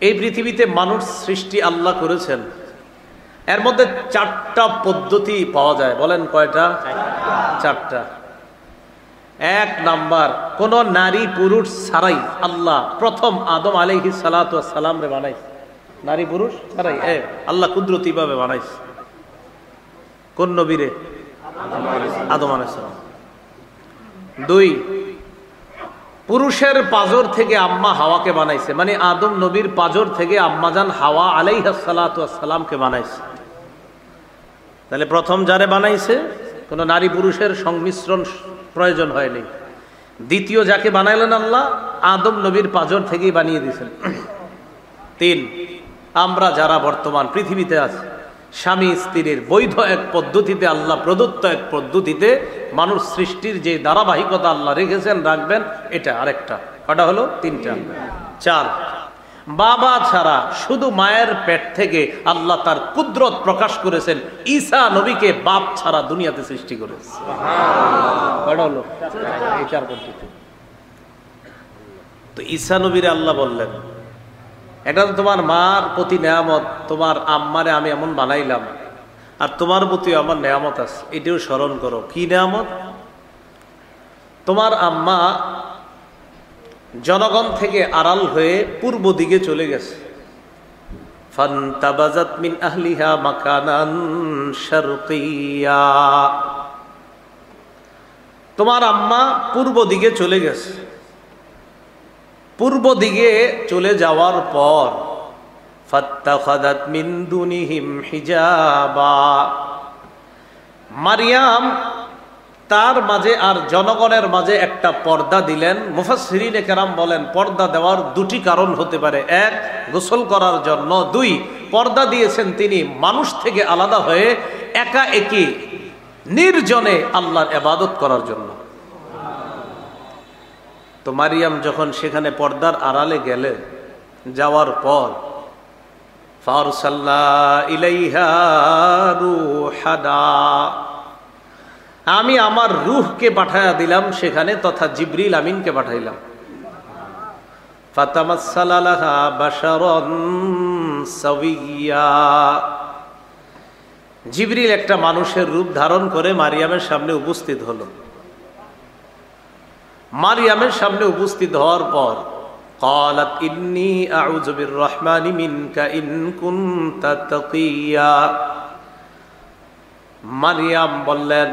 এই পৃথিবীতে মানুষ সৃষ্টি আল্লাহ করেছেন, এর মধ্যে 4টা পদ্ধতি পাওয়া যায়। বলেন কয়টা? 4টা। 1 নাম্বার, কোন নারী পুরুষ ছাড়াই আল্লাহ প্রথম আদম আলাইহিস সালাতু ওয়াস সালাম রে বানাইছে। নারী পুরুষ ছাড়াই আল্লাহ কুদরতি ভাবে বানাইছে। কোন নবীরে? আদম আলাইহিস সালাম। 2, পুরুষের পাজর থেকে আম্মা হাওয়াকে বানাইছে, মানে আদম নবীর পাজর থেকে আম্মাজান হাওয়া আলাইহিস সালাতু ওয়াস সালামকে বানাইছে। তাহলে প্রথম যারে বানাইছে কোন নারী পুরুষের সংমিশ্রণ প্রয়োজন হয়নি। দ্বিতীয় যাকে বানাইলেন আল্লাহ, আদম নবীর পাজর থেকেই বানিয়ে দিয়েছেন। 3, আমরা যারা বর্তমান পৃথিবীতে আছি, স্বামী স্ত্রীর বৈধ এক পদ্ধতিতে, আল্লাহ প্রদত্ত এক পদ্ধতিতে মানুষ সৃষ্টির যে ধারাবাহিকতা আল্লাহ রেখেছেন, রাখবেন, এটা আরেকটা। কটা হলো? 3টা। 4, বাবা ছাড়া শুধু মায়ের পেট থেকে আল্লাহ তার কুদরত প্রকাশ করেছেন। ঈসা নবীকে বাপ ছাড়া দুনিয়াতে সৃষ্টি করেছে। কটা হলো? এই 4 পদ্ধতি। তো ঈসা নবীরে আল্লাহ বললেন, এটা তো তোমার মার প্রতি নেয়ামত, তোমার আম্মারে আমি এমন বানাইলাম, আর তোমার প্রতি আমার নেয়ামত আছে, এটাও স্মরণ করো। কি নেয়ামত? তোমার আম্মা জনগণ থেকে আড়াল হয়ে পূর্ব দিকে চলে গেছে। ফান্তাবাজাত মিন আহলিহা মাকানান শারকিয়া। তোমার আম্মা পূর্ব দিকে চলে গেছে। পূর্ব দিকে চলে যাওয়ার পর ফাত্তাখাযাত মিন দুনিহিম হিজাবা, মারিয়াম তার মাঝে আর জনগণের মাঝে একটা পর্দা দিলেন। মুফাসসিরিনে কেরাম বলেন, পর্দা দেওয়ার 2টি কারণ হতে পারে। 1, গোসল করার জন্য। 2, পর্দা দিয়েছেন তিনি মানুষ থেকে আলাদা হয়ে একা একই নির্জনে আল্লাহর ইবাদত করার জন্য। তো মারিয়াম যখন সেখানে পর্দার আড়ালে গেলেন, যাওয়ার পর ফারসালনা ইলাইহা রূহানা, আমি আমার রূহকে পাঠায়া দিলাম সেখানে, তথা জিবরিল আমিনকে পাঠাইলাম। ফাতামাসসালা লাহা বাশারান সাওয়িয়া, জিবরিল একটা মানুষের রূপ ধারণ করে মারিয়ামের সামনে উপস্থিত হলো। মারিয়ামের সামনে উপস্থিত হওয়ার পর ক্বালাত ইন্নী আউযু বিররহমানি মিনকা ইন কুনতা তাকিয়া, মারিয়াম বললেন,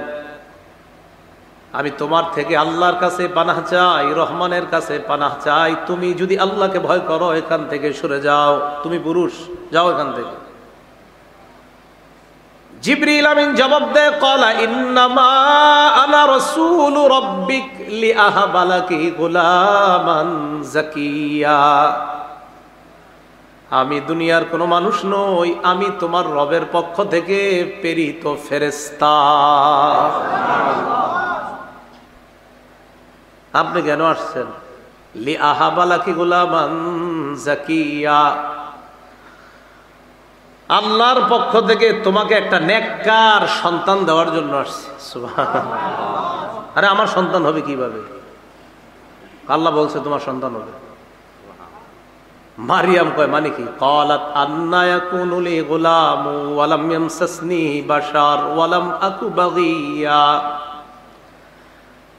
আমি তোমার থেকে আল্লাহর কাছে পানাহ চাই, রহমানের কাছে পানাহ চাই। তুমি যদি আল্লাহকে ভয় করো, এখান থেকে সরে যাও, তুমি পুরুষ, যাও এখান থেকে। জিবরিল আমিন জবাব দেয়, ক্বালা ইন্নামা আনা রাসূলু রাব্বিক লিআহাবা লাকি গুলামান যাকিয়া, আমি দুনিয়ার কোনো মানুষ নই, আমি তোমার রবের পক্ষ থেকে প্রেরিত ফেরেশতা। আপনি কেন আসছেন? লিআহাবা লাকি গুলামান যাকিয়া, আল্লাহর পক্ষ থেকে তোমাকে একটা নেককার সন্তান দেওয়ার জন্য আসছে। সুবহানাল্লাহ। আরে আমার সন্তান হবে কিভাবে? আল্লাহ বলছে তোমার সন্তান হবে। মারিয়াম কয় মানে কি? ক্বালাত আন্না ইয়াকুনু লি গুলামু ওয়া লাম ইয়ামসাসনি বাশার ওয়া লাম আকু বাগিয়া,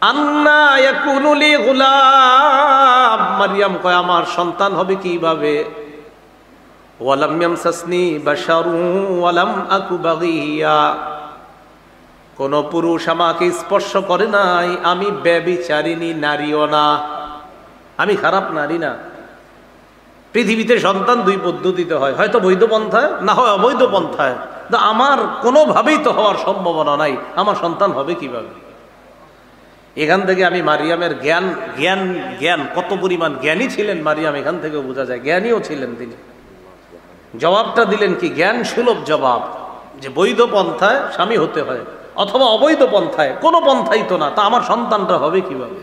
আন্না ইয়াকুনু লি গুলাম, মারিয়াম কয় আমার সন্তান হবে কিভাবে? ওয়া লাম ইয়ামসাসনি বাশারু ওয়া লাম আকু বাগিয়া, কোন পুরুষ আমাকে স্পর্শ করে নাই, আমি ব্যভিচারিণী নারীও না, আমি খারাপ নারী না। পৃথিবীতে সন্তান 2 পদ্ধতিতে হয়, হয়তো বৈধ পন্থায়, না হয় অবৈধ পন্থায়। আমার কোনোভাবেই তো হওয়ার সম্ভাবনা নাই, আমার সন্তান হবে কিভাবে? এখান থেকে আমি মারিয়ামের জ্ঞান জ্ঞান জ্ঞান কত পরিমাণ জ্ঞানী ছিলেন মারিয়াম, এখান থেকে বোঝা যায়। জ্ঞানীও ছিলেন তিনি। জবাবটা দিলেন কি? জ্ঞান সুলভ জবাব, যে বৈধ পন্থায় স্বামী হতে হয় অথবা অবৈধ পন্থায়, কোনো পন্থাই তো না, তা আমার সন্তানটা হবে কিভাবে?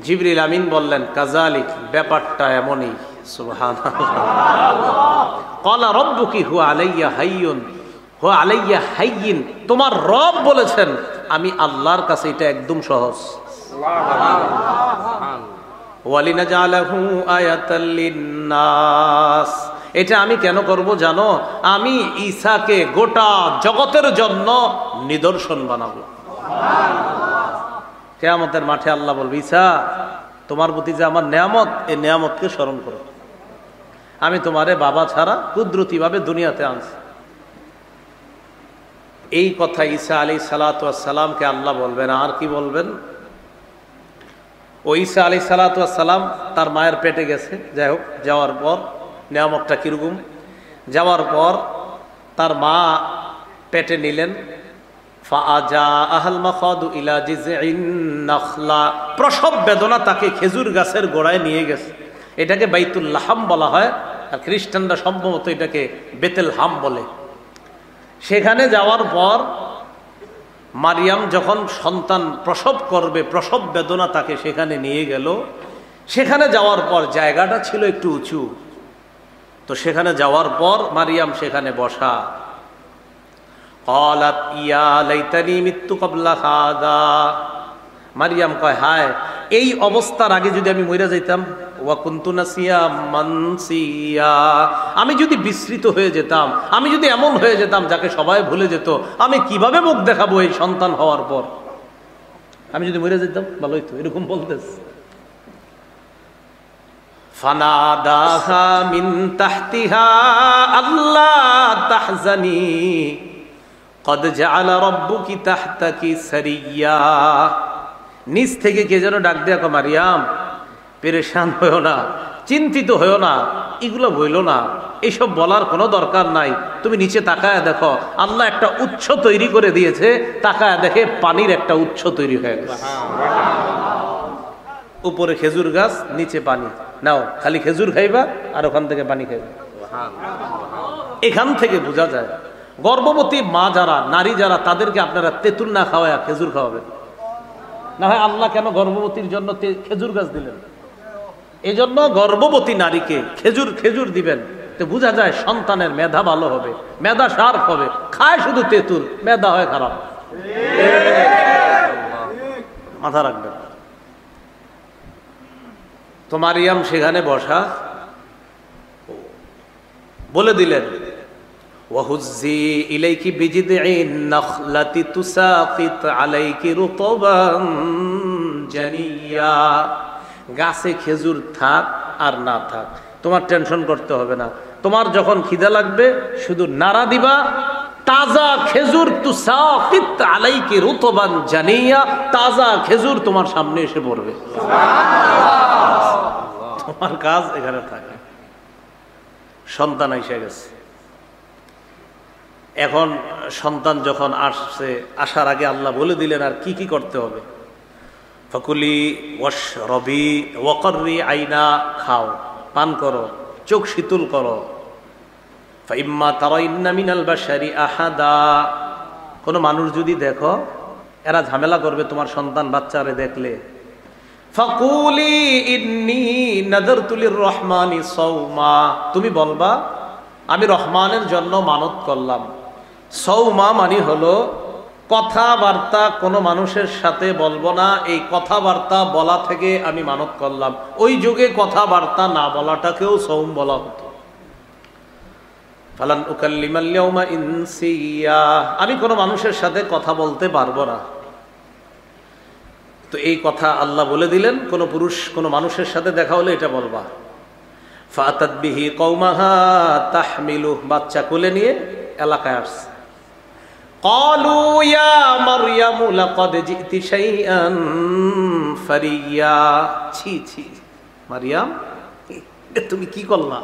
জিবরিল আমিন বললেন, কাযালিক, ব্যাপারটা এমনই। সুবহানাল্লাহ। ক্বালা রাব্বুকি হুয়া আলাইয়া হাইয়ুন হুয়া আলাইয়া হাইয়িন, তোমার রব বলেছেন আমি আল্লাহর কাছে এটা একদম সহজ। ওয়ালিনাজালাহু আয়াতাল লিন্নাস, এটা আমি কেন করব জানো? আমি ঈসাকে গোটা জগতের জন্য নিদর্শন বানাবো। কিয়ামতের মাঠে আল্লাহ বলবে, ঈসা তোমার প্রতি যে আমার নেয়ামত, এই নেয়ামতকে স্মরণ করো। আমি তোমারে বাবা ছাড়া কুদরতিভাবে দুনিয়াতে আনছি। এই কথা ঈসা আলাইহিস সালাতু ওয়াস সালামকে আল্লাহ বলবেন। আর কি বলবেন? ও ঈসা আলাইহিস সালাতু ওয়াস সালাম তার মায়ের পেটে গেছে, যাই হোক, যাওয়ার পর নিয়ামতটা কিরকম, যাওয়ার পর তার মা পেটে নিলেন। প্রসব বেদনা তাকে খেজুর গাছের গোড়ায় নিয়ে গেছে। এটাকে বাইতুল লাহাম বলা হয়, আর খ্রিস্টানরা সম্ভবত এটাকে বেতেল হাম বলে। সেখানে যাওয়ার পর মারিয়াম যখন সন্তান প্রসব করবে, প্রসব বেদনা তাকে সেখানে নিয়ে গেল। সেখানে যাওয়ার পর জায়গাটা ছিল একটু উঁচু, তো সেখানে যাওয়ার পর মারিয়াম সেখানে বসা। ক্বালাত ইয়া লাইতানি মিততু ক্বাবলা হাযা, মারিয়াম কয়, হায়, এই অবস্থার আগে যদি আমি মইরা যাইতাম। ওয়া কুনতু নাসিয়াম মানসিয়া, আমি যদি বিস্মৃত হয়ে যেতাম, আমি যদি এমন হয়ে যেতাম যাকে সবাই ভুলে যেত, আমি কিভাবে মুখ দেখাবো এই সন্তান হওয়ার পর? আমি যদি মইরা যেতাম ভালো হইতো, এরকম বলতেছে। ফানাদাহা মিন তাহতিহা আল্লা তাহজানি কদ জাআলা রাব্বুকি তাহতাকি সারিয়া, নিচ থেকে কে যেন ডাক দেয়া, মারিয়াম পেরেশান হইও না, চিন্তিত হইও না, এগুলো বইলো না, এইসব বলার কোনো দরকার নাই। তুমি নিচে তাকায় দেখো, আল্লাহ একটা উৎস তৈরি করে দিয়েছে। তাকায় দেখে পানির একটা উৎস তৈরি হয়ে গেছে। উপরে খেজুর গাছ, নিচে পানি। নাও খালি খেজুর খাইবা আর ওখান থেকে পানি খাইবা। এখান থেকে বোঝা যায় গর্ভবতী মা যারা, নারী যারা, তাদেরকে আপনারা তেঁতুল না খাওয়ায় খেজুর খাওয়াবেন না। হয় আল্লাহ কেন গর্ভবতীর জন্য খেজুর গাছ দিলেন? এই জন্য গর্ভবতী নারীকে খেজুর দিবেন, তো বোঝা যায় সন্তানের মেধা ভালো হবে, মেধা শার্প হবে। খায় শুধু তেঁতুল, মেধা হয় খারাপ। মাথা রাখবেন। তো মারিয়াম সেখানে বসা, বলে দিলেন, ওয়াহুজ্জি ইলাইকি বিজিদইন নাখলাতি তুসাকিত আলাইকি রুতবান জানিয়া, গাছে খেজুর থাক আর না থাক তোমার টেনশন করতে হবে না। তোমার যখন খিদা লাগবে শুধু নাড়া দিবা, তাজা খেজুর, তুসাকিত আলাইকি রুতবান জানিয়া, তাজা খেজুর তোমার সামনে এসে পড়বে। তোমার কাজ এখানে থাকে। সন্তান এসে গেছে। এখন সন্তান যখন আসছে, আসার আগে আল্লাহ বলে দিলেন আর কি কি করতে হবে। ফাকুলি ওয়াশরবি ওয়াকর্রি আইনা, খাও, পান করো, চোখ শীতল করো। ফাইম্মা তারাইন্না মিনাল বাশারি আহাদা, কোনো মানুষ যদি দেখো, এরা ঝামেলা করবে তোমার সন্তান বাচ্চারে দেখলে। ফাকুলি ইন্নী নাযারতু লির-রহমানি সাওমা, তুমি বলবা আমি রহমানের জন্য মানত করলাম। সৌমা মানে হলো কথাবার্তা কোনো মানুষের সাথে বলবো না, এই কথাবার্তা বলা থেকে আমি মানত করলাম। ওই যুগে কথাবার্তা না বলাটাকেও সৌম বলা হতো। ফালান উকাল্লিমাল ইয়াউমা ইনসিয়া, আমি কোনো মানুষের সাথে কথা বলতে পারবো না। তো এই কথা আল্লাহ বলে দিলেন, কোনো পুরুষ কোনো মানুষের সাথে দেখা হলে এটা বলবা। ফাতাত বিহি কওমাহা তাহমিলু, বাচ্চা কোলে নিয়ে এলাকায় আসছে। ক্বালু ইয়া মারইয়ামু লাকাদ জিতি শাইআন ফারিয়া, ছি ছি মারিয়াম, তুমি কি করলা?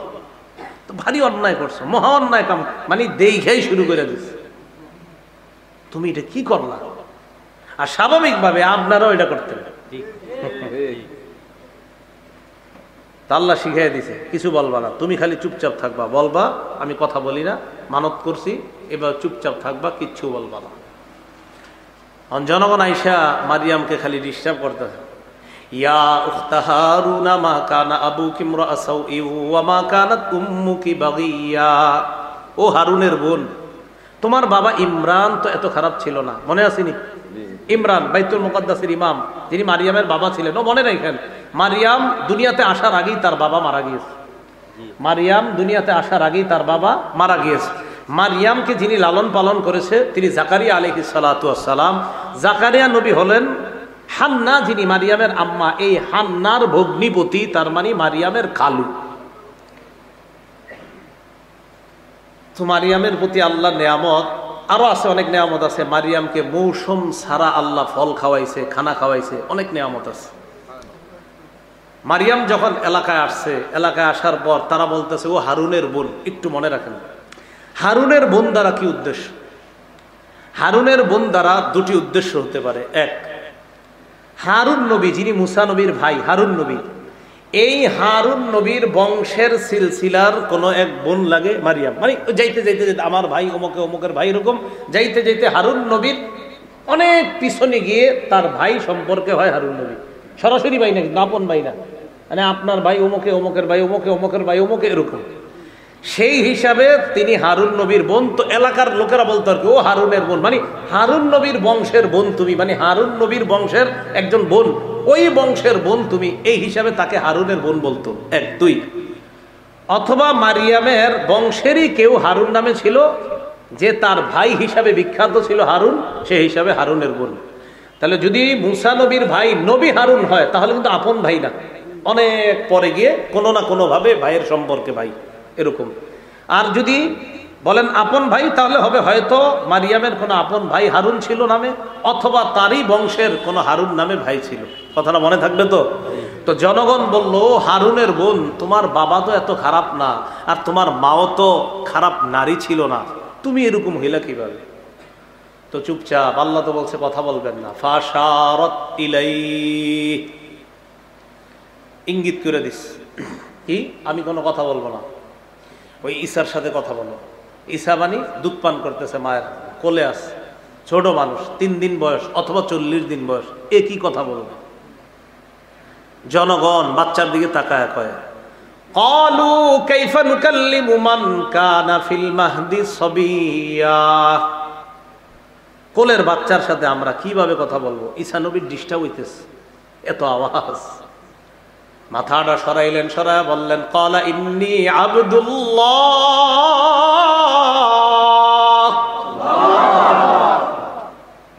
তো ভারী অন্যায় করছো, মহা অন্যায় কাম, মানে দেখাই শুরু করে দিচ্ছে। তুমি এটা কি করলা? আর স্বাভাবিকভাবে আপনারাও এটা করতেন। আল্লাহ শিখিয়ে দিছে, কিছু বলবা না, তুমি খালি চুপচাপ থাকবা। বলবা আমি কথা বলি না, মানত করছি, এবার চুপচাপ থাকবা, কিচ্ছু বলবা না। জনগণ আইসা মারিয়ামকে খালি ডিস্টার্ব করতেছে। ইয়া উখতা হারুনা মা কানা আবুকি ইমরাআ সাউই ওয়া মা কানাত উম্মুকি বাগিয়া, ও হারুনের বোন, তোমার বাবা ইমরান তো এত খারাপ ছিল না, মনে আসেনি? ইমরান বাইতুল মুকাদ্দাসের ইমাম, যিনি মারিয়ামের বাবা ছিলেন, ও মনে রাখেন মারিয়াম দুনিয়াতে আসার আগেই তার বাবা মারা গিয়েছে। মারিয়াম দুনিয়াতে আসার আগেই তার বাবা মারা গিয়েছে। মারিয়ামকে যিনি লালন পালন করেছে তিনি জাকারিয়া আলাইহিস সালাতু ওয়াস সালাম। জাকারিয়া নবী হলেন হান্না, যিনি মারিয়ামের আম্মা, এই হান্নার ভগ্নিপতি, তার মানে মারিয়ামের খালু। তো মারিয়ামের প্রতি আল্লাহর নেয়ামত আরো আছে, অনেক নেয়ামত আছে। মারিয়ামকে মৌসুম ছাড়া আল্লাহ ফল খাওয়াইছে, খানা খাওয়াইছে, অনেক নেয়ামত আছে। মারিয়াম যখন এলাকায় আসছে, এলাকায় আসার পর তারা বলতেছে ও হারুনের বোন। একটু মনে রাখেন, হারুনের বোন দ্বারা কি উদ্দেশ্য? হারুনের বোন দ্বারা দুটি উদ্দেশ্য হতে পারে। এক, হারুন নবী যিনি মুসা নবীর ভাই, হারুন নবী, এই হারুন নবীর বংশের সিলসিলার কোনো এক বোন লাগে মারিয়াম। মানে যাইতে যাইতে যাইতে আমার ভাই অমুকে, অমুকের ভাই, এরকম যাইতে যাইতে হারুন নবীর অনেক পিছনে গিয়ে তার ভাই সম্পর্কে হয় হারুন নবী। সরাসরি ভাই না, কিন্তু আপন ভাই না, মানে আপনার ভাই অমুকে, অমুকের ভাই অমুকে, অমুকের ভাই অমুকে, এরকম। সেই হিসাবে তিনি হারুন নবীর বোন। তো এলাকার লোকেরা বলতো আর কি, ও হারুনের বোন, মানে হারুন নবীর বংশের বোন তুমি, মানে হারুন নবীর বংশের একজন বোন, ওই বংশের বোন তুমি, এই হিসাবে তাকে হারুনের বোন বলতো। এক। দুই, অথবা মারিয়ামের বংশেরই কেউ হারুন নামে ছিল, যে তার ভাই হিসাবে বিখ্যাত ছিল হারুন, সে হিসাবে হারুনের বোন। তাহলে যদি মুসা নবীর ভাই নবী হারুন হয় তাহলে কিন্তু আপন ভাই না, অনেক পরে গিয়ে কোনো না কোনো ভাবে ভাইয়ের সম্পর্কে ভাই, এরকম। আর যদি বলেন আপন ভাই তাহলে হবে হয়তো মারিয়ামের কোনো আপন ভাই হারুন ছিল নামে, অথবা তারই বংশের কোনো হারুন নামে ভাই ছিল। কথাটা মনে থাকবে তো? তো জনগণ বলল হারুনের বোন, তোমার বাবা তো এত খারাপ না, আর তোমার মাও তো খারাপ নারী ছিল না, তুমি এরকম হইলা কিভাবে? তো চুপচাপ, আল্লাহ তো বলছে কথা বলবেন না। ফাশারাত ইলাইহি, ইঙ্গিত করে দিস কি আমি কোনো কথা বলবো না, ওই ঈসার সাথে কথা বলো। ঈসা বানি দুধ পান করতেছে, মায়ের কোলে আছে, ছোট মানুষ, 3 দিন বয়স অথবা 40 দিন বয়স, একই কথা বলবে। জনগণ বাচ্চার দিকে তাকায় কয়, ক্বালু কাইফা নুকাল্লিমু মান কানা ফিল মাহদি সাবিয়্যা, কোলের বাচ্চার সাথে আমরা কিভাবে কথা বলবো? ঈসা নবীর ডিস্টার্ব হইতেছে, এত আওয়াজ। মাথাটা সরাইলেন, সরায় বললেন ক্বালা ইন্নী আবদুল্লাহ।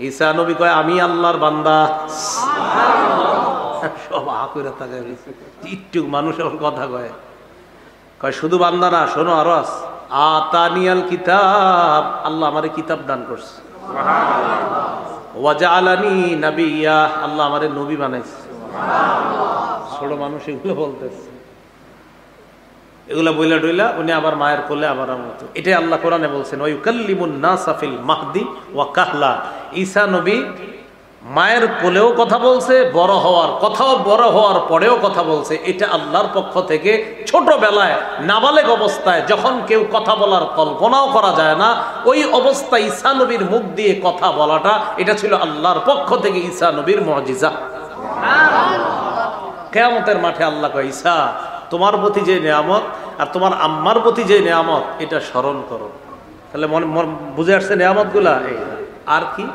ঈসা নবী কয় আমি আল্লাহর বান্দা। সব আকুরে তাকায়, একটু মানুষ এখন কথা কয়, কয় শুধু বান্দা না, শোনো আরো আছে। আতানিয়াল কিতাব, আল্লাহ আমারে কিতাব দান করছে। ওয়া জাআলানি নাবিয়্যা, আল্লাহ আমারে নবী বানাইছে। ছোট মানুষ এগুলো বলতেছে, এগুলা বইলা টইলা উনি আবার মায়ের কোলে আবার মতো। এটাই আল্লাহ কোরআনে বলছেন ওয়া ইউকাল্লিমুন নাসা ফিল মাহদি ওয়া কাহলা। ঈসা নবী মায়ের কোলেও কথা বলছে, বড় হওয়ার কথাও, বড় হওয়ার পরেও কথা বলছে। এটা আল্লাহর পক্ষ থেকে ছোটবেলায় নাবালেগ অবস্থায় যখন কেউ কথা বলার কল্পনাও করা যায় না, ওই অবস্থায় ঈসা নবীর মুখ দিয়ে কথা বলাটা, এটা ছিল আল্লাহর পক্ষ থেকে ঈসা নবীর মুজিজা। কিয়ামতের মাঠে আল্লাহ কয় ঈসা তোমার প্রতি যে নিয়ামত আর তোমার আম্মার প্রতি যে নিয়ামত এটা স্মরণ করো। তাহলে মনে বুঝে আসছে নিয়ামত গুলা। আর কি?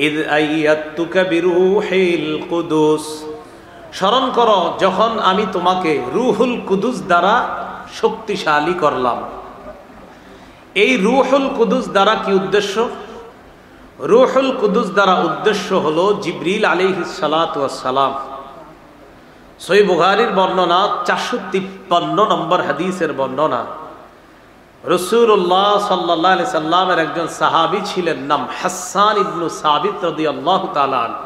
ইয আইয়াতুকা বিরূহিল কুদুস, স্মরণ করো যখন আমি তোমাকে রূহুল কুদুস দ্বারা শক্তিশালী করলাম। এই রূহুল কুদুস দ্বারা কি উদ্দেশ্য? রূহুল কুদুস দ্বারা উদ্দেশ্য হলো জিবরিল আলাইহিস সালাতু ওয়াস সালাম। সহিহ বুখারীর বর্ণনা, 453 নম্বর হাদিসের বর্ণনা। রাসূলুল্লাহ সাল্লাল্লাহু আলাইহি সাল্লামের একজন সাহাবী ছিলেন, নাম হাসান ইবনে সাবিত রাদিয়াল্লাহু তাআলা আনহু।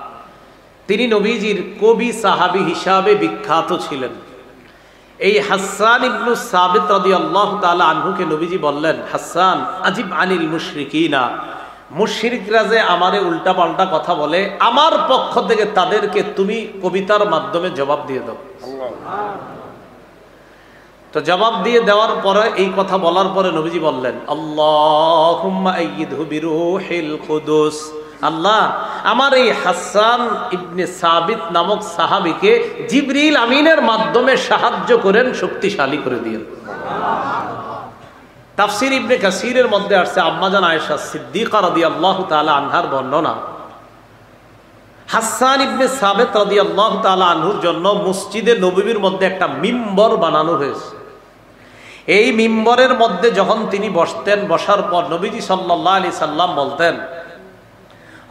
তিনি নবীজির কবি সাহাবী হিসাবে বিখ্যাত ছিলেন। এই হাসান ইবনে সাবিত রাদিয়াল্লাহু তাআলা আনহুকে নবীজি বললেন, হাসান আজিব আনিল মুশরিকিনা, মুশরিকরা যে আমারে উল্টা পাল্টা কথা বলে, আমার পক্ষ থেকে তাদেরকে তুমি কবিতার মাধ্যমে জবাব দিয়ে দাও। তো জবাব দিয়ে দেওয়ার পরে, এই কথা বলার পরে নবীজি বললেন, আল্লাহুম্মা আইয়িদহু বিরূহিল কুদুস, আল্লাহ আমার এই হাসান ইবনে সাবিত নামক সাহাবীকে জিবরিল আমিনের মাধ্যমে সাহায্য করেন, শক্তিশালী করে দিয়েন। তাফসীর ইবনে কাসীরের মধ্যে আসছে আম্মাজান আয়েশা সিদ্দিকা রাদিয়াল্লাহু তাআলা আনহার বর্ণনা, হাসান ইবনে সাবিত রাদিয়াল্লাহু তাআলা আনহুর জন্য মসজিদে নববীর মধ্যে একটা মিম্বর বানানো হয়েছে। এই মিম্বরের মধ্যে যখন তিনি বসতেন, বসার পর নবীজি সাল্লাল্লাহু আলাইহি সাল্লাম বলতেন,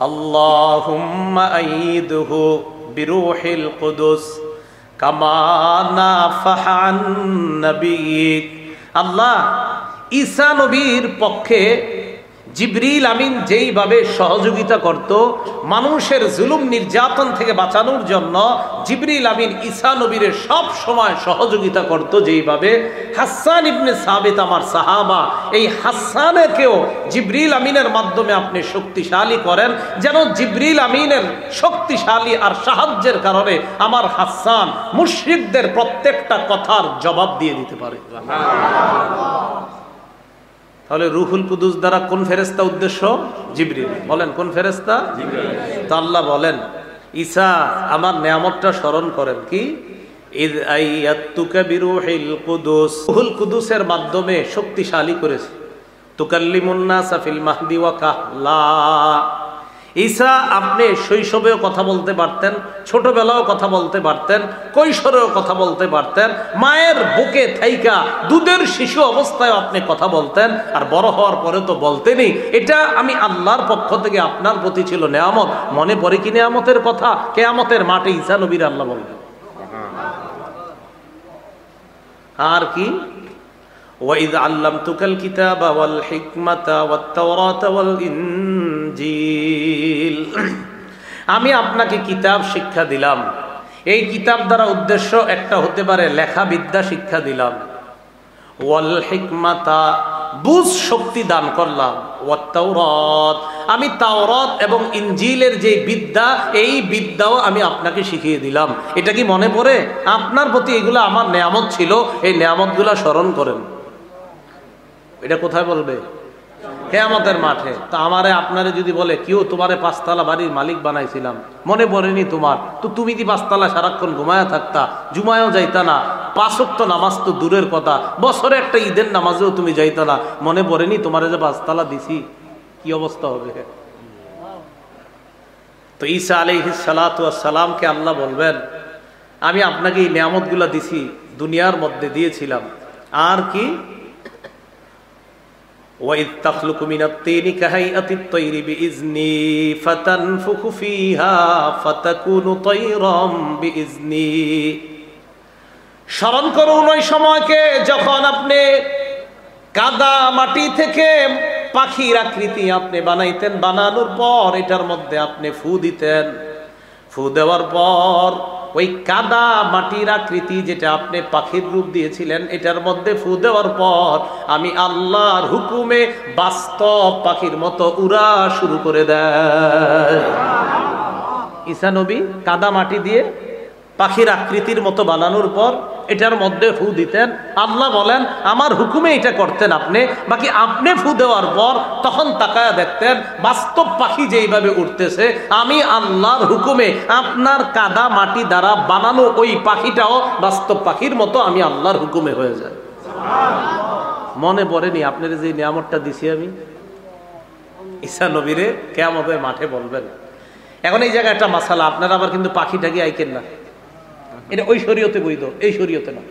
আল্লাহুম্মা আইদহু বিরূহিল কুদুস কামা নাফাহা আন নবিয়িক। আল্লাহ, ঈসা নবীর পক্ষে জিবরিল আমিন যেইভাবে সহযোগিতা করত মানুষের জুলুম নির্যাতন থেকে বাঁচানোর জন্য, জিবরিল আমিন ঈসা নবীর সব সময় সহযোগিতা করত যেইভাবে, হাসান ইবনে সাবিত আমার সাহাবা, এই হাসানকেও জিবরিল আমিনের মাধ্যমে আপনি শক্তিশালী করেন, যেন জিবরিল আমিনের শক্তিশালী আর সাহায্যের কারণে আমার হাসান মুশরিকদের প্রত্যেকটা কথার জবাব দিয়ে দিতে পারে। তাহলে রুহুল কুদুস দ্বারা কোন ফেরেশতা উদ্দেশ্য? জিবরিল। বলেন কোন ফেরেশতা? জিবরিল। তো আল্লাহ বলেন, ঈসা আমার নিয়ামতটা স্মরণ করেন, কি? ইয আইয়াতুকা বিরূহিল কুদুস, রুহুল কুদুসের মাধ্যমে শক্তিশালী করেছে। তুকাল্লিমুন নাসা ফিল মাহদি ওয়া কাহলা। ঈসা আপনি শৈশবেও কথা বলতে পারতেন, ছোটবেলাও কথা বলতে পারতেন, কৈশোরেও কথা বলতে পারতেন, মায়ের বুকে থাইকা দুধের শিশু অবস্থায় আপনি কথা বলতেন, আর বড় হওয়ার পরে তো বলতেনই। এটা আমি আল্লাহর পক্ষ থেকে আপনার প্রতি ছিল নেয়ামত। মনে পড়ে কি নেয়ামতের কথা? কিয়ামতের মাঠে ঈসা নবীর আল্লাহ বলবেন। আর কি? وَإِذْ عَلَّمْتُكَ الْكِتَابَ وَالْحِكْمَةَ وَالتَّوْرَاةَ وَالْإِنْجِيلَ। আমি আপনাকে কিতাব শিক্ষা দিলাম। এই কিতাব দ্বারা উদ্দেশ্য একটা হতে পারে লেখা বিদ্যা শিক্ষা দিলাম। ওয়াল হিকমাতা, বুঝ শক্তি দান করলাম। ওয়াত তাওরাত, আমি তাওরাত এবং ইনজিলের যে বিদ্যা, এই বিদ্যাও আমি আপনাকে শিখিয়ে দিলাম। এটা কি মনে পড়ে? আপনার প্রতি এগুলো আমার নেয়ামত ছিল, এই নেয়ামতগুলো স্মরণ করেন। এটা কোথায় বলবে? কিয়ামতের মাঠে। তা আমারে আপনারে যদি বলে, কেউ তোমারে 5 তলা বাড়ির মালিক বানাইছিলাম, মনে পড়েনি তোমার? তো তুমি কি 5 তলা সারাক্ষণ ঘুমায়া থাকতা, জুমায়ও যাইতা না, 5 ওয়াক্ত নামাজ তো দূরের কথা, বছরে একটা ঈদের নামাজেও তুমি যাইতা না, মনে পড়েনি তোমারে যে 5 তলা দিছি? কি অবস্থা হবে? তো ঈসা আলাইহিস সালাতু ওয়াস সালামকে আল্লাহ বলবেন, আমি আপনাকে এই নিয়ামতগুলা দিছি, দুনিয়ার মধ্যে দিয়েছিলাম। আর কি? وَإِذْ تَخْلُقُ مِنَ الطِّينِ كَهَيْئَةِ الطَّيْرِ بِإِذْنِي فَتَنفُخُ فِيهَا فَتَكُونُ طَيْرًا بِإِذْنِي। স্মরণ করুন ওই সময়কে যখন আপনি কাদা মাটি থেকে পাখির আকৃতি আপনি বানাইতেন, বানানোর পর এটার মধ্যে আপনি ফু দিতেন, ফু দেওয়ার পর ওই কাদা মাটির আকৃতি যেটা আপনি পাখির রূপ দিয়েছিলেন, এটার মধ্যে ফু দেওয়ার পর আমি আল্লাহর হুকুমে বাস্তব পাখির মতো উড়া শুরু করে দেয়। ঈসা নবী কাদা মাটি দিয়ে পাখির আকৃতির মতো বানানোর পর এটার মধ্যে ফু দিতেন। আল্লাহ বলেন আমার হুকুমে এটা করতেন আপনি, বাকি আপনি ফু দেওয়ার পর তখন তাকায়া দেখতেন বাস্তব পাখি যেইভাবে উঠতেছে, আমি আল্লাহর হুকুমে আপনার কাদা মাটি দ্বারা বানানো ওই পাখিটাও বাস্তব পাখির মতো আমি আল্লাহর হুকুমে হয়ে যায়। মনে পড়েনি আপনার যে নিয়ামতটা দিছি আমি? ঈসা নবীরে কিয়ামতের মাঠে বলবেন। এখন এই জায়গায় একটা মাসালা, আপনারা আবার কিন্তু পাখিটাকে আইকেন না, এটা ওই শরীয়তে বৈধ, এই শরীয়তে না।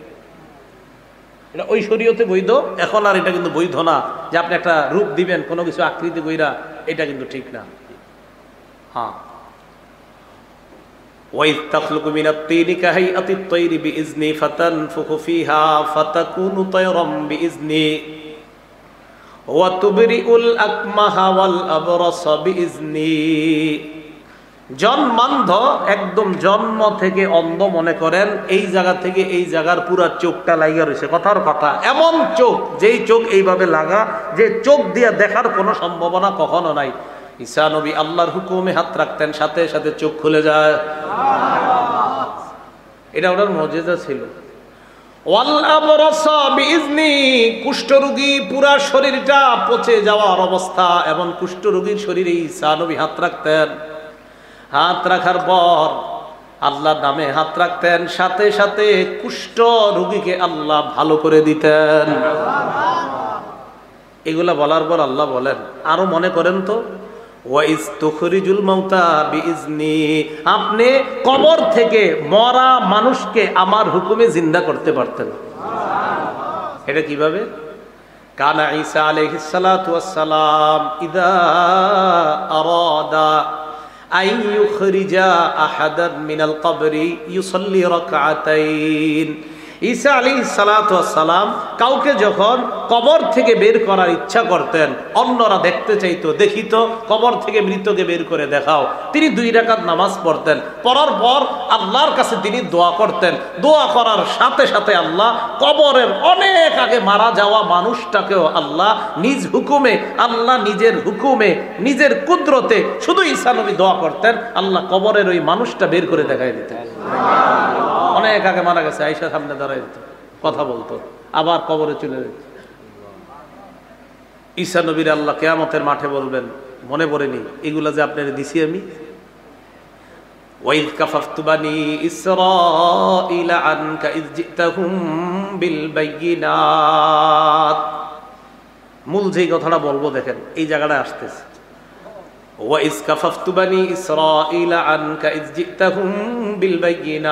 এটা ওই শরীয়তে বৈধ, এখন আর এটা কিন্তু বৈধ না যে আপনি একটা রূপ দিবেন কোনো কিছু আকৃতি কইরা, এটা কিন্তু ঠিক না। হ্যাঁ, وَإِذْ تَخْلُقُ مِنَ الطِّينِ كَهَيْئَةِ الطَّيْرِ بِإِذْنِي فَتَنفُخُ فِيهَا فَتَكُونُ طَيْرًا بِإِذْنِي وَتُبْرِئُ الْأَكْمَهَ وَالْأَبْرَصَ بِإِذْنِي। জন্মান্ধ, একদম জন্ম থেকে অন্ধ মনে করেন, এই জায়গা থেকে এই জায়গার পুরা চোখটা লাগা রয়েছে, কথার কথা এমন চোখ, যেই চোখ এইভাবে লাগা, যে চোখ দিয়ে দেখার কোনো সম্ভাবনা কখনো নাই। ঈসা নবী আল্লাহর হুকুমে হাত রাখতেন, সাথে সাথে চোখ খুলে যায়। এটা ওনার মুজিজা ছিল। ওয়াল আবরাসা বিইজনি, কুষ্ঠরোগী পুরা শরীরটা পচে যাওয়ার অবস্থা, এবং কুষ্ঠরোগীর শরীরে ঈসা নবী হাত রাখতেন। হাত রাখার পর আল্লাহর নামে হাত রাখতেন, সাথে সাথে কুষ্ঠ রোগীকে আল্লাহ ভালো করে দিতেন। এগুলা বলার পর আল্লাহ বলেন, আরো মনে করেন তো, ওয়াইজ তুখরিজুল মাউতা বিইজনি, আপনি কবর থেকে মরা মানুষকে আমার হুকুমে জিন্দা করতে পারতেন। এটা কিভাবে? কানা ঈসা আলাইহিস সালাতু ওয়াস সালাম ইযা আরাদা আন ইউখরিজা আহাদান মিনাল কবরি ইউসাল্লি রাকআতাইন। ঈসা আলাইহিস সালাতু ওয়াস সালাম কাউকে যখন কবর থেকে বের করার ইচ্ছা করতেন, অন্যরা দেখতে চাইতো, দেখিত কবর থেকে মৃতকে বের করে দেখাও, তিনি 2 রাকাত নামাজ পড়তেন। পড়ার পর আল্লাহর কাছে তিনি দোয়া করতেন। দোয়া করার সাথে সাথে আল্লাহ কবরের অনেক আগে মারা যাওয়া মানুষটাকেও আল্লাহ নিজ হুকুমে, আল্লাহ নিজের হুকুমে, নিজের কুদরতে, শুধু ঈসা নবী দোয়া করতেন, আল্লাহ কবরের ওই মানুষটা বের করে দেখাই দিতেন। অনেক আগে মারা গেছে, আয়েশা সামনে দাঁড়ায় দিত, কথা বলতো, আবার কবরে চলে যেত। ঈসা নবীর আল্লাহ কিয়ামতের মাঠে বলবেন, মনে পড়েনি এগুলা যে আপনার দিছি আমি? ওয়াইদ কাফাফতু বানি ইসরাঈলা আনকা ইয জিতাহুম বিল বাইয়িনাত। মূল যে কথাটা বলবো দেখেন, এই জায়গাটা আসতেছে। ওয়াইজ কাফাফতু বানি ইসরাঈলা আনকা ইয জিতাহুম বিল বাইয়িনাত,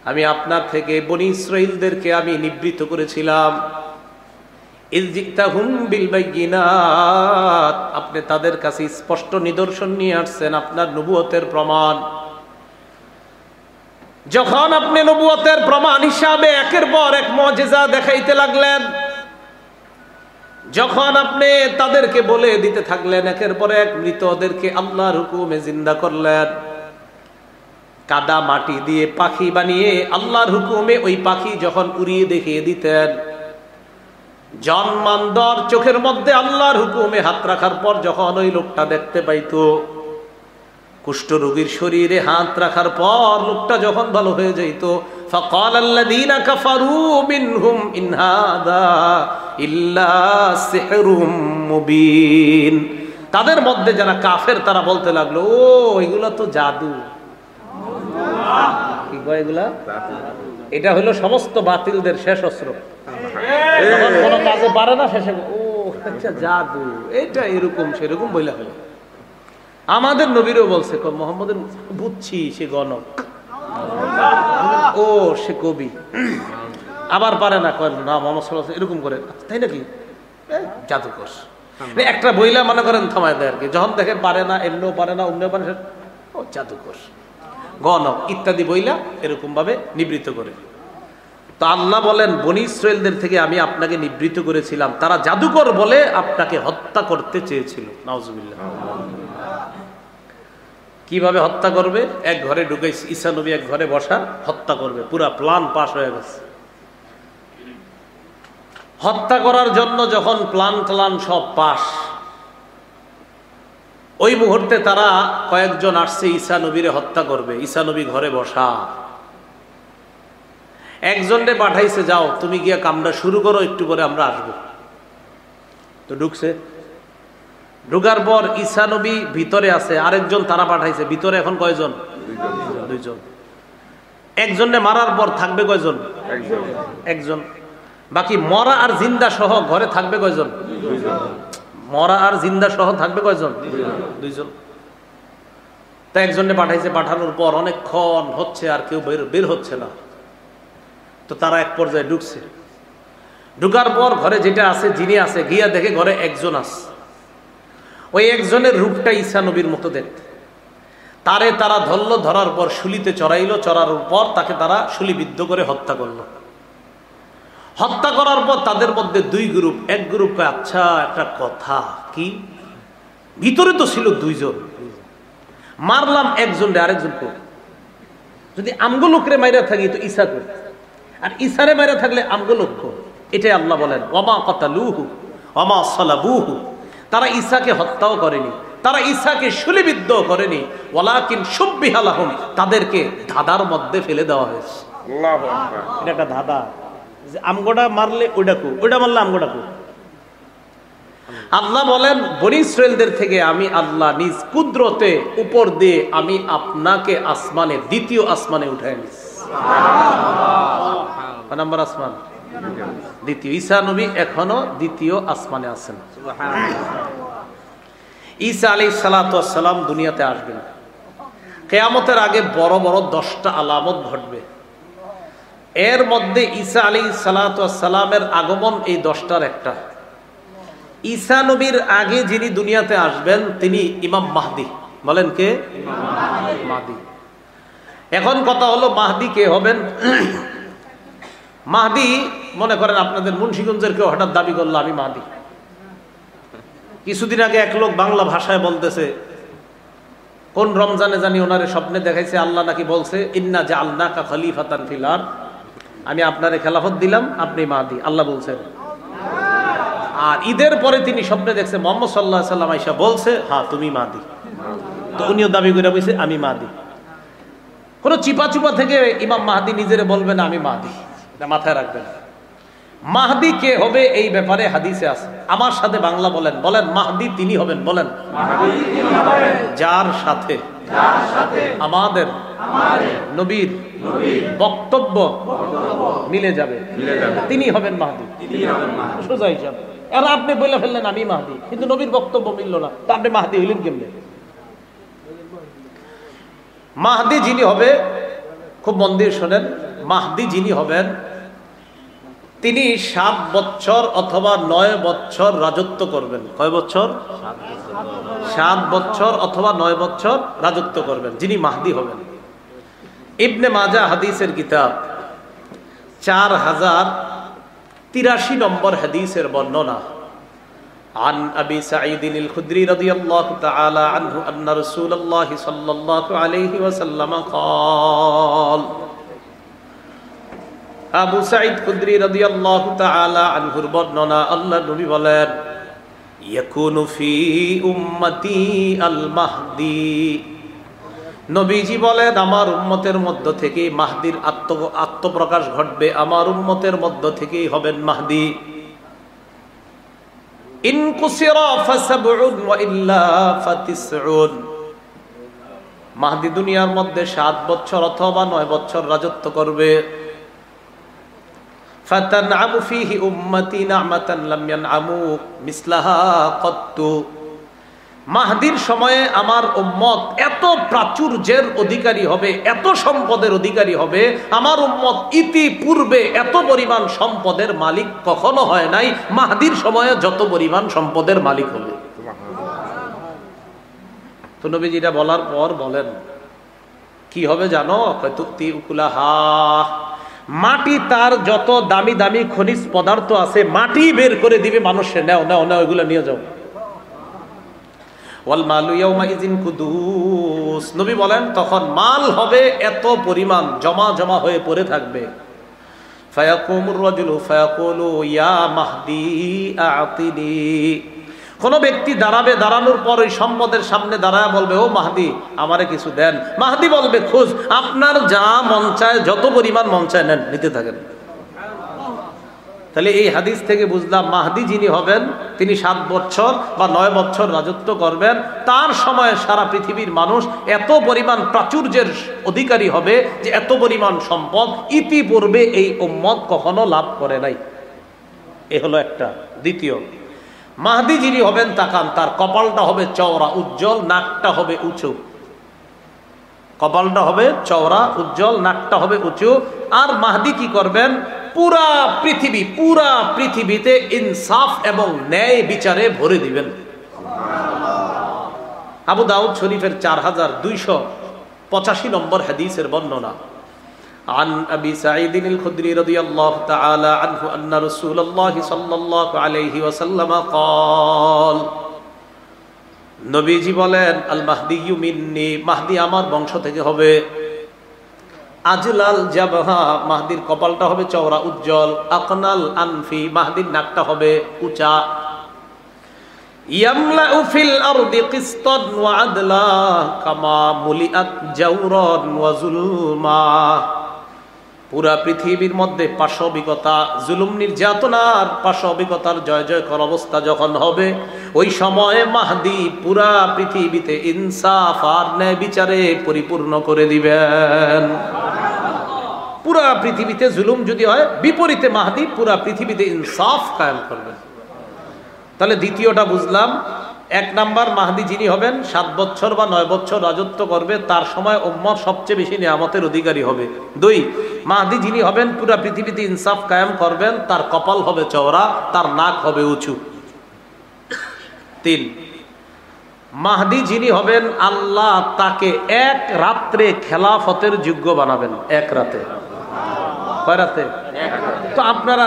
আমি আপনার থেকে বনি ইসরাঈলদেরকে আমি নিবৃত করেছিলাম। ইয জিতাহুম বিল বাইয়িনাত, আপনি তাদের কাছে স্পষ্ট নিদর্শন নিয়ে আসছেন, আপনার নবুয়তের প্রমাণ। যখন আপনি নবুয়তের প্রমাণ হিসাবে একের পর এক মুজিজা দেখাইতে লাগলেন, যখন আপনি তাদেরকে বলে দিতে থাকলেন, একের পর এক মৃতদেরকে আল্লাহর হুকুমে জিন্দা করলেন, কাদা মাটি দিয়ে পাখি বানিয়ে আল্লাহর হুকুমে ওই পাখি যখন উড়িয়ে দেখিয়ে দিতেন, জন্মান্তর চোখের মধ্যে আল্লাহর হুকুমে হাত রাখার পর যখন ওই লোকটা দেখতে পাইতো, কুষ্ঠরোগীর শরীরে হাত রাখার পর লোকটা যখন ভালো হয়ে যাইত, ফাকাল আল্লাযীনা কাফারু মিনহুম ইন হাযা ইল্লা সিহরুম মুবিন, তাদের মধ্যে যারা কাফের তারা বলতে লাগলো, ও এগুলা তো জাদু। কি কয় এগুলা? এটা হলো সমস্ত বাতিলদের শেষ অস্ত্র। যখন কোনো কাজে পারে না, শেষে ও আচ্ছা জাদু, এটা এরকম সেরকম বইলা হলো। আমাদের নবীরও বলছে, মোহাম্মদের বুঝছি সে গণক, ও সে কবি, আবার পারে না, কয় না মোহাম্মদ সাল্লাল্লাহু আলাইহি ওয়াসাল্লাম এরকম করে, তাই নাকি? জাদুকর একটা বইলা মনে করেন থামায় দেয় আর কি। যখন দেখে পারে না, এমনিও পারে না, অমনিও পারে, ও জাদুকর, গণক ইত্যাদি বইলা এরকম ভাবে নিবৃত্ত করে। তো আল্লাহ বলেন, বনি ইসরাঈলদের থেকে আমি আপনাকে নিবৃত্ত করেছিলাম, তারা জাদুকর বলে আপনাকে হত্যা করতে চেয়েছিল। নাউজুবিল্লাহ। কিভাবে হত্যা করবে? এক ঘরে ঢুকে ঈসা নবী এক ঘরে বসা, হত্যা করবে, পুরা প্ল্যান পাস হয়ে গেছে। হত্যা করার জন্য যখন প্ল্যান সব পাস, ওই মুহূর্তে তারা কয়েকজন আসছে ঈসা নবীরে হত্যা করবে। ঈসা নবী ঘরে বসা, একজনকে পাঠাইছে, যাও তুমি গিয়া কামটা শুরু করো, একটু করে আমরা আসবো। তো ঢুকছে, ঢুকার পর ঈসা নবী ভিতরে আছে, আরেকজন তারা পাঠাইছে ভিতরে, এখন কয়জন? 2 জন। একজনে মারার পর থাকবে কয়জন? একজন। বাকি মরা আর জিন্দা সহ ঘরে থাকবে কয়জন? 2 জন। মরা আর জিন্দা সহ থাকবে কয়জন? 2 জন। তা একজনে পাঠাইছে, পাঠানোর পর অনেকক্ষণ হচ্ছে আর কেউ বের হচ্ছে না। তো তারা এক পর্যায়ে ঢুকছে, ঢুকার পর ঘরে যেটা আছে, যিনি আছে, গিয়া দেখে ঘরে একজন আছে। ওই একজনের রূপটা ঈসা নবীর মতো দেখতে। তারে তারা ধরলো, ধরার পর শুলিতে চড়াইলো, চড়ানোর পর তাকে তারা শুলিবিদ্ধ করে হত্যা করলো। হত্যা করার পর তাদের মধ্যে 2 গ্রুপ। এক গ্রুপ কয়, আচ্ছা একটা কথা, কি ভিতরে তো ছিল 2 জন, মারলাম একজনরে, আরেকজন কো, যদি আমগো লোকরে মাইরা থাকি তো ঈসা কো, আর ঈসারে মাইরা থাকলে আমগো লোক কো। এটাই আল্লাহ বলেন, ওয়ামা কাতালুহু ওয়ামা সালাবুহু, তারা ঈসাকে হত্যাও করেনি, তারা ঈসাকে শুলিবিদ্ধ করেনি, ওয়ালাকিন শুব্বিহা লাহুম, তাদেরকে ধাঁধার মধ্যে ফেলে দেওয়া হয়েছে। আল্লাহু আকবার। এটা একটা ধাঁধা, যে আমগোটা মারলে ওইটা কো, ওইটা মারলে আমগোটা কো। আল্লাহ বলেন, বনি ইসরাঈলদের থেকে আমি আল্লাহ নিজ কুদরতে উপর দিয়ে আমি আপনাকে আসমানে, দ্বিতীয় আসমানে উঠায় নিয়েছি। কয় নাম্বার আসমান? দ্বিতীয় ঈসা নবী এখনো দ্বিতীয় আসমানে আছেন। ঈসা আলাইহিস সালাতু ওয়াস সালাম দুনিয়াতে আসবেন। কিয়ামতের আগে বড় বড় 10টা আলামত ঘটবে। এর মধ্যে ঈসা আলাইহিস সালাতু ওয়াস সালামের আগমন এই 10টার একটা। ঈসা নবীর আগে যিনি দুনিয়াতে আসবেন তিনি ইমাম মাহদি। বলেন কে? মাহদি। এখন কথা হলো মাহদি কে হবেন? মাহদি মনে করেন আপনাদের মুন্সিগঞ্জের কেউ হঠাৎ দাবি করলো আমি মাহদি। কিছুদিন আগে এক লোক বাংলা ভাষায় বলতেছে, কোন রমজানে জানি ওনারে স্বপ্নে দেখাইছে আল্লাহ নাকি বলছে ইন্না জাআলনাকা খলিফাতান ফিল আরদ, আমি আপনারে খেলাফত দিলাম, আপনি মাহদি, আল্লাহ বলছেন। আর ঈদের পরে তিনি স্বপ্নে দেখছে মুহাম্মদ সাল্লাল্লাহু আলাইহি সাল্লাম আয়েশা বলছে হ্যাঁ তুমি মাহদি। তো উনিও দাবি করে বলছে আমি মাহদি। কোন চিপা চুপা থেকে ইমাম মাহদি নিজেরে বলবেন আমি মাহদি, এটা মাথায় রাখবেন। মাহদি কে হবে এই ব্যাপারে হাদিসে আছে। আমার সাথে বাংলা বলেন, বলেন মাহদি তিনি হবেন, বলেন যার সাথে আমাদের নবীর বক্তব্য মিলে যাবে তিনি হবেন মাহদি। সোজা হিসাব। আর আপনি বলে ফেললেন আমি মাহদি, কিন্তু নবীর বক্তব্য মিলল না, তা আপনি মাহদি হইলেন কেমনে? মাহদি যিনি হবে, খুব মন দিয়ে শোনেন, মাহদি যিনি হবেন তিনি 7 বছর অথবা 9 বছর রাজত্ব করবেন। কয় বছর? 7 বছর অথবা 9 বছর রাজত্ব করবেন যিনি মাহদি হবেন। ইবনে মাজাহ হাদিসের কিতাব 4083 নম্বর হাদিসের বর্ণনা। عن أبي سعيد الخدري رضي الله تعالى عنه أن رسول الله صلى الله عليه وسلم قال আবু সাঈদ খুদরি রাদিয়াল্লাহু তাআলা আনহুর বর্ণনা, আল্লাহর নবী বলেন ইয়াকুনু ফি উম্মতি আল মাহদি, নবীজি বলেন আমার উম্মতের মধ্য থেকে মাহদির আত্মপ্রকাশ ঘটবে, আমার উম্মতের মধ্য থেকেই হবেন মাহদি। ইন কুসিরা ফাসাবউন ওয়া ইল্লা ফাতিসউন, মাহদি দুনিয়ার মধ্যে 7 বছর অথবা 9 বছর রাজত্ব করবে। ফাতানআমু ফীহি উম্মতি নি'মাতান লাম ইয়ানআমু মিসলাহা কত্তু, মাহদির সময়ে আমার উম্মত এত প্রাচুর্যের অধিকারী হবে, এত সম্পদের অধিকারী হবে, আমার উম্মত ইতিপূর্বে এত পরিমাণ সম্পদের মালিক কখনো হয় নাই, মাহদির সময়ে যত পরিমাণ সম্পদের মালিক হবে। তো নবীজিরা বলার পর বলেন কি হবে জানো? তুতি উকুলাহা, মাটি তার যত দামি দামি খনিজ পদার্থ আছে মাটি বের করে দিবে মানুষে, নাও নাও নাও এগুলো নিয়ে যাও। ওয়াল মালু ইয়াউমা ইযিন কুদুস, নবী বলেন তখন মাল হবে এত পরিমাণ জমা জমা হয়ে পড়ে থাকবে। ফায়াকুমুর রাজুলু ফায়াকুলু ইয়া মাহদি আ'তিনি, কোন ব্যক্তি দাঁড়াবে, দাঁড়ানোর পর ওই সম্পদের সামনে দাঁড়ায় বলবে ও মাহদি আমারে কিছু দেন। মাহদি বলবে খোঁজ, আপনার যা মন চায় যত পরিমাণ মন চায় নেন, নিতে থাকেন। তাহলে এই হাদিস থেকে বুঝলাম মাহদি যিনি হবেন তিনি 7 বছর বা 9 বছর রাজত্ব করবেন। তার সময়ে সারা পৃথিবীর মানুষ এত পরিমাণ প্রাচুর্যের অধিকারী হবে যে এত পরিমাণ সম্পদ ইতিপূর্বে এই উম্মত কখনো লাভ করে নাই। এ হলো একটা। দ্বিতীয়, মাহদি যিনি হবেন তাকান, তার কপালটা হবে চওড়া উজ্জ্বল, নাকটা হবে উঁচু। কপালটা হবে চওড়া উজ্জ্বল, নাকটা হবে উঁচু। আর মাহদি কি করবেন? পুরা পৃথিবীতে ইনসাফ এবং ন্যায় বিচারে ভরে দিবেন। আবু দাউদ শরীফের 4285 নম্বর হাদিসের বর্ণনা। عن أبي سعيد الخدري رضي الله تعالى عنه أن رسول الله صلى الله عليه وسلم قال, নবীজি বলেন আল মাহদিয়্যু মিন্নি, মাহদি আমার বংশ থেকে হবে। আজলাল জাবহা, মাহদির কপালটা হবে চওড়া উজ্জ্বল। আকনাল আনফি, মাহদির নাকটা হবে উঁচা। ইয়ামলাউ ফিল আরদি কিসতান ওয়া আদলা কামা মুলিআত জাওরান ওয়া যুলমা, পুরা পৃথিবীর মধ্যে পাশবিকতা, জুলুম নির্যাতনার পাশবিকতার জয় জয়কর অবস্থা যখন হবে, ওই সময়ে মাহদি পুরা পৃথিবীতে ইনসাফ আর ন্যায় বিচারে পরিপূর্ণ করে দিবেন। পুরা পৃথিবীতে জুলুম যদি হয়, বিপরীতে মাহদি পুরা পৃথিবীতে ইনসাফ কায়েম করবেন। তাহলে দ্বিতীয়টা বুঝলাম, 1 নাম্বার মাহদি যিনি হবেন 7 বছর বা 9 বছর রাজত্ব করবে, তার সময় উম্মত সবচেয়ে বেশি নিয়ামতের অধিকারী হবে। 2, মাহদি যিনি হবেন পুরা পৃথিবীতে ইনসাফ কায়েম করবেন, তার কপাল হবে চওড়া, তার নাক হবে উঁচু। 3, মাহদি যিনি হবেন আল্লাহ তাকে 1 রাত্রে খেলাফতের যোগ্য বানাবেন। 1 রাতে। কয় রাতে? তো আপনারা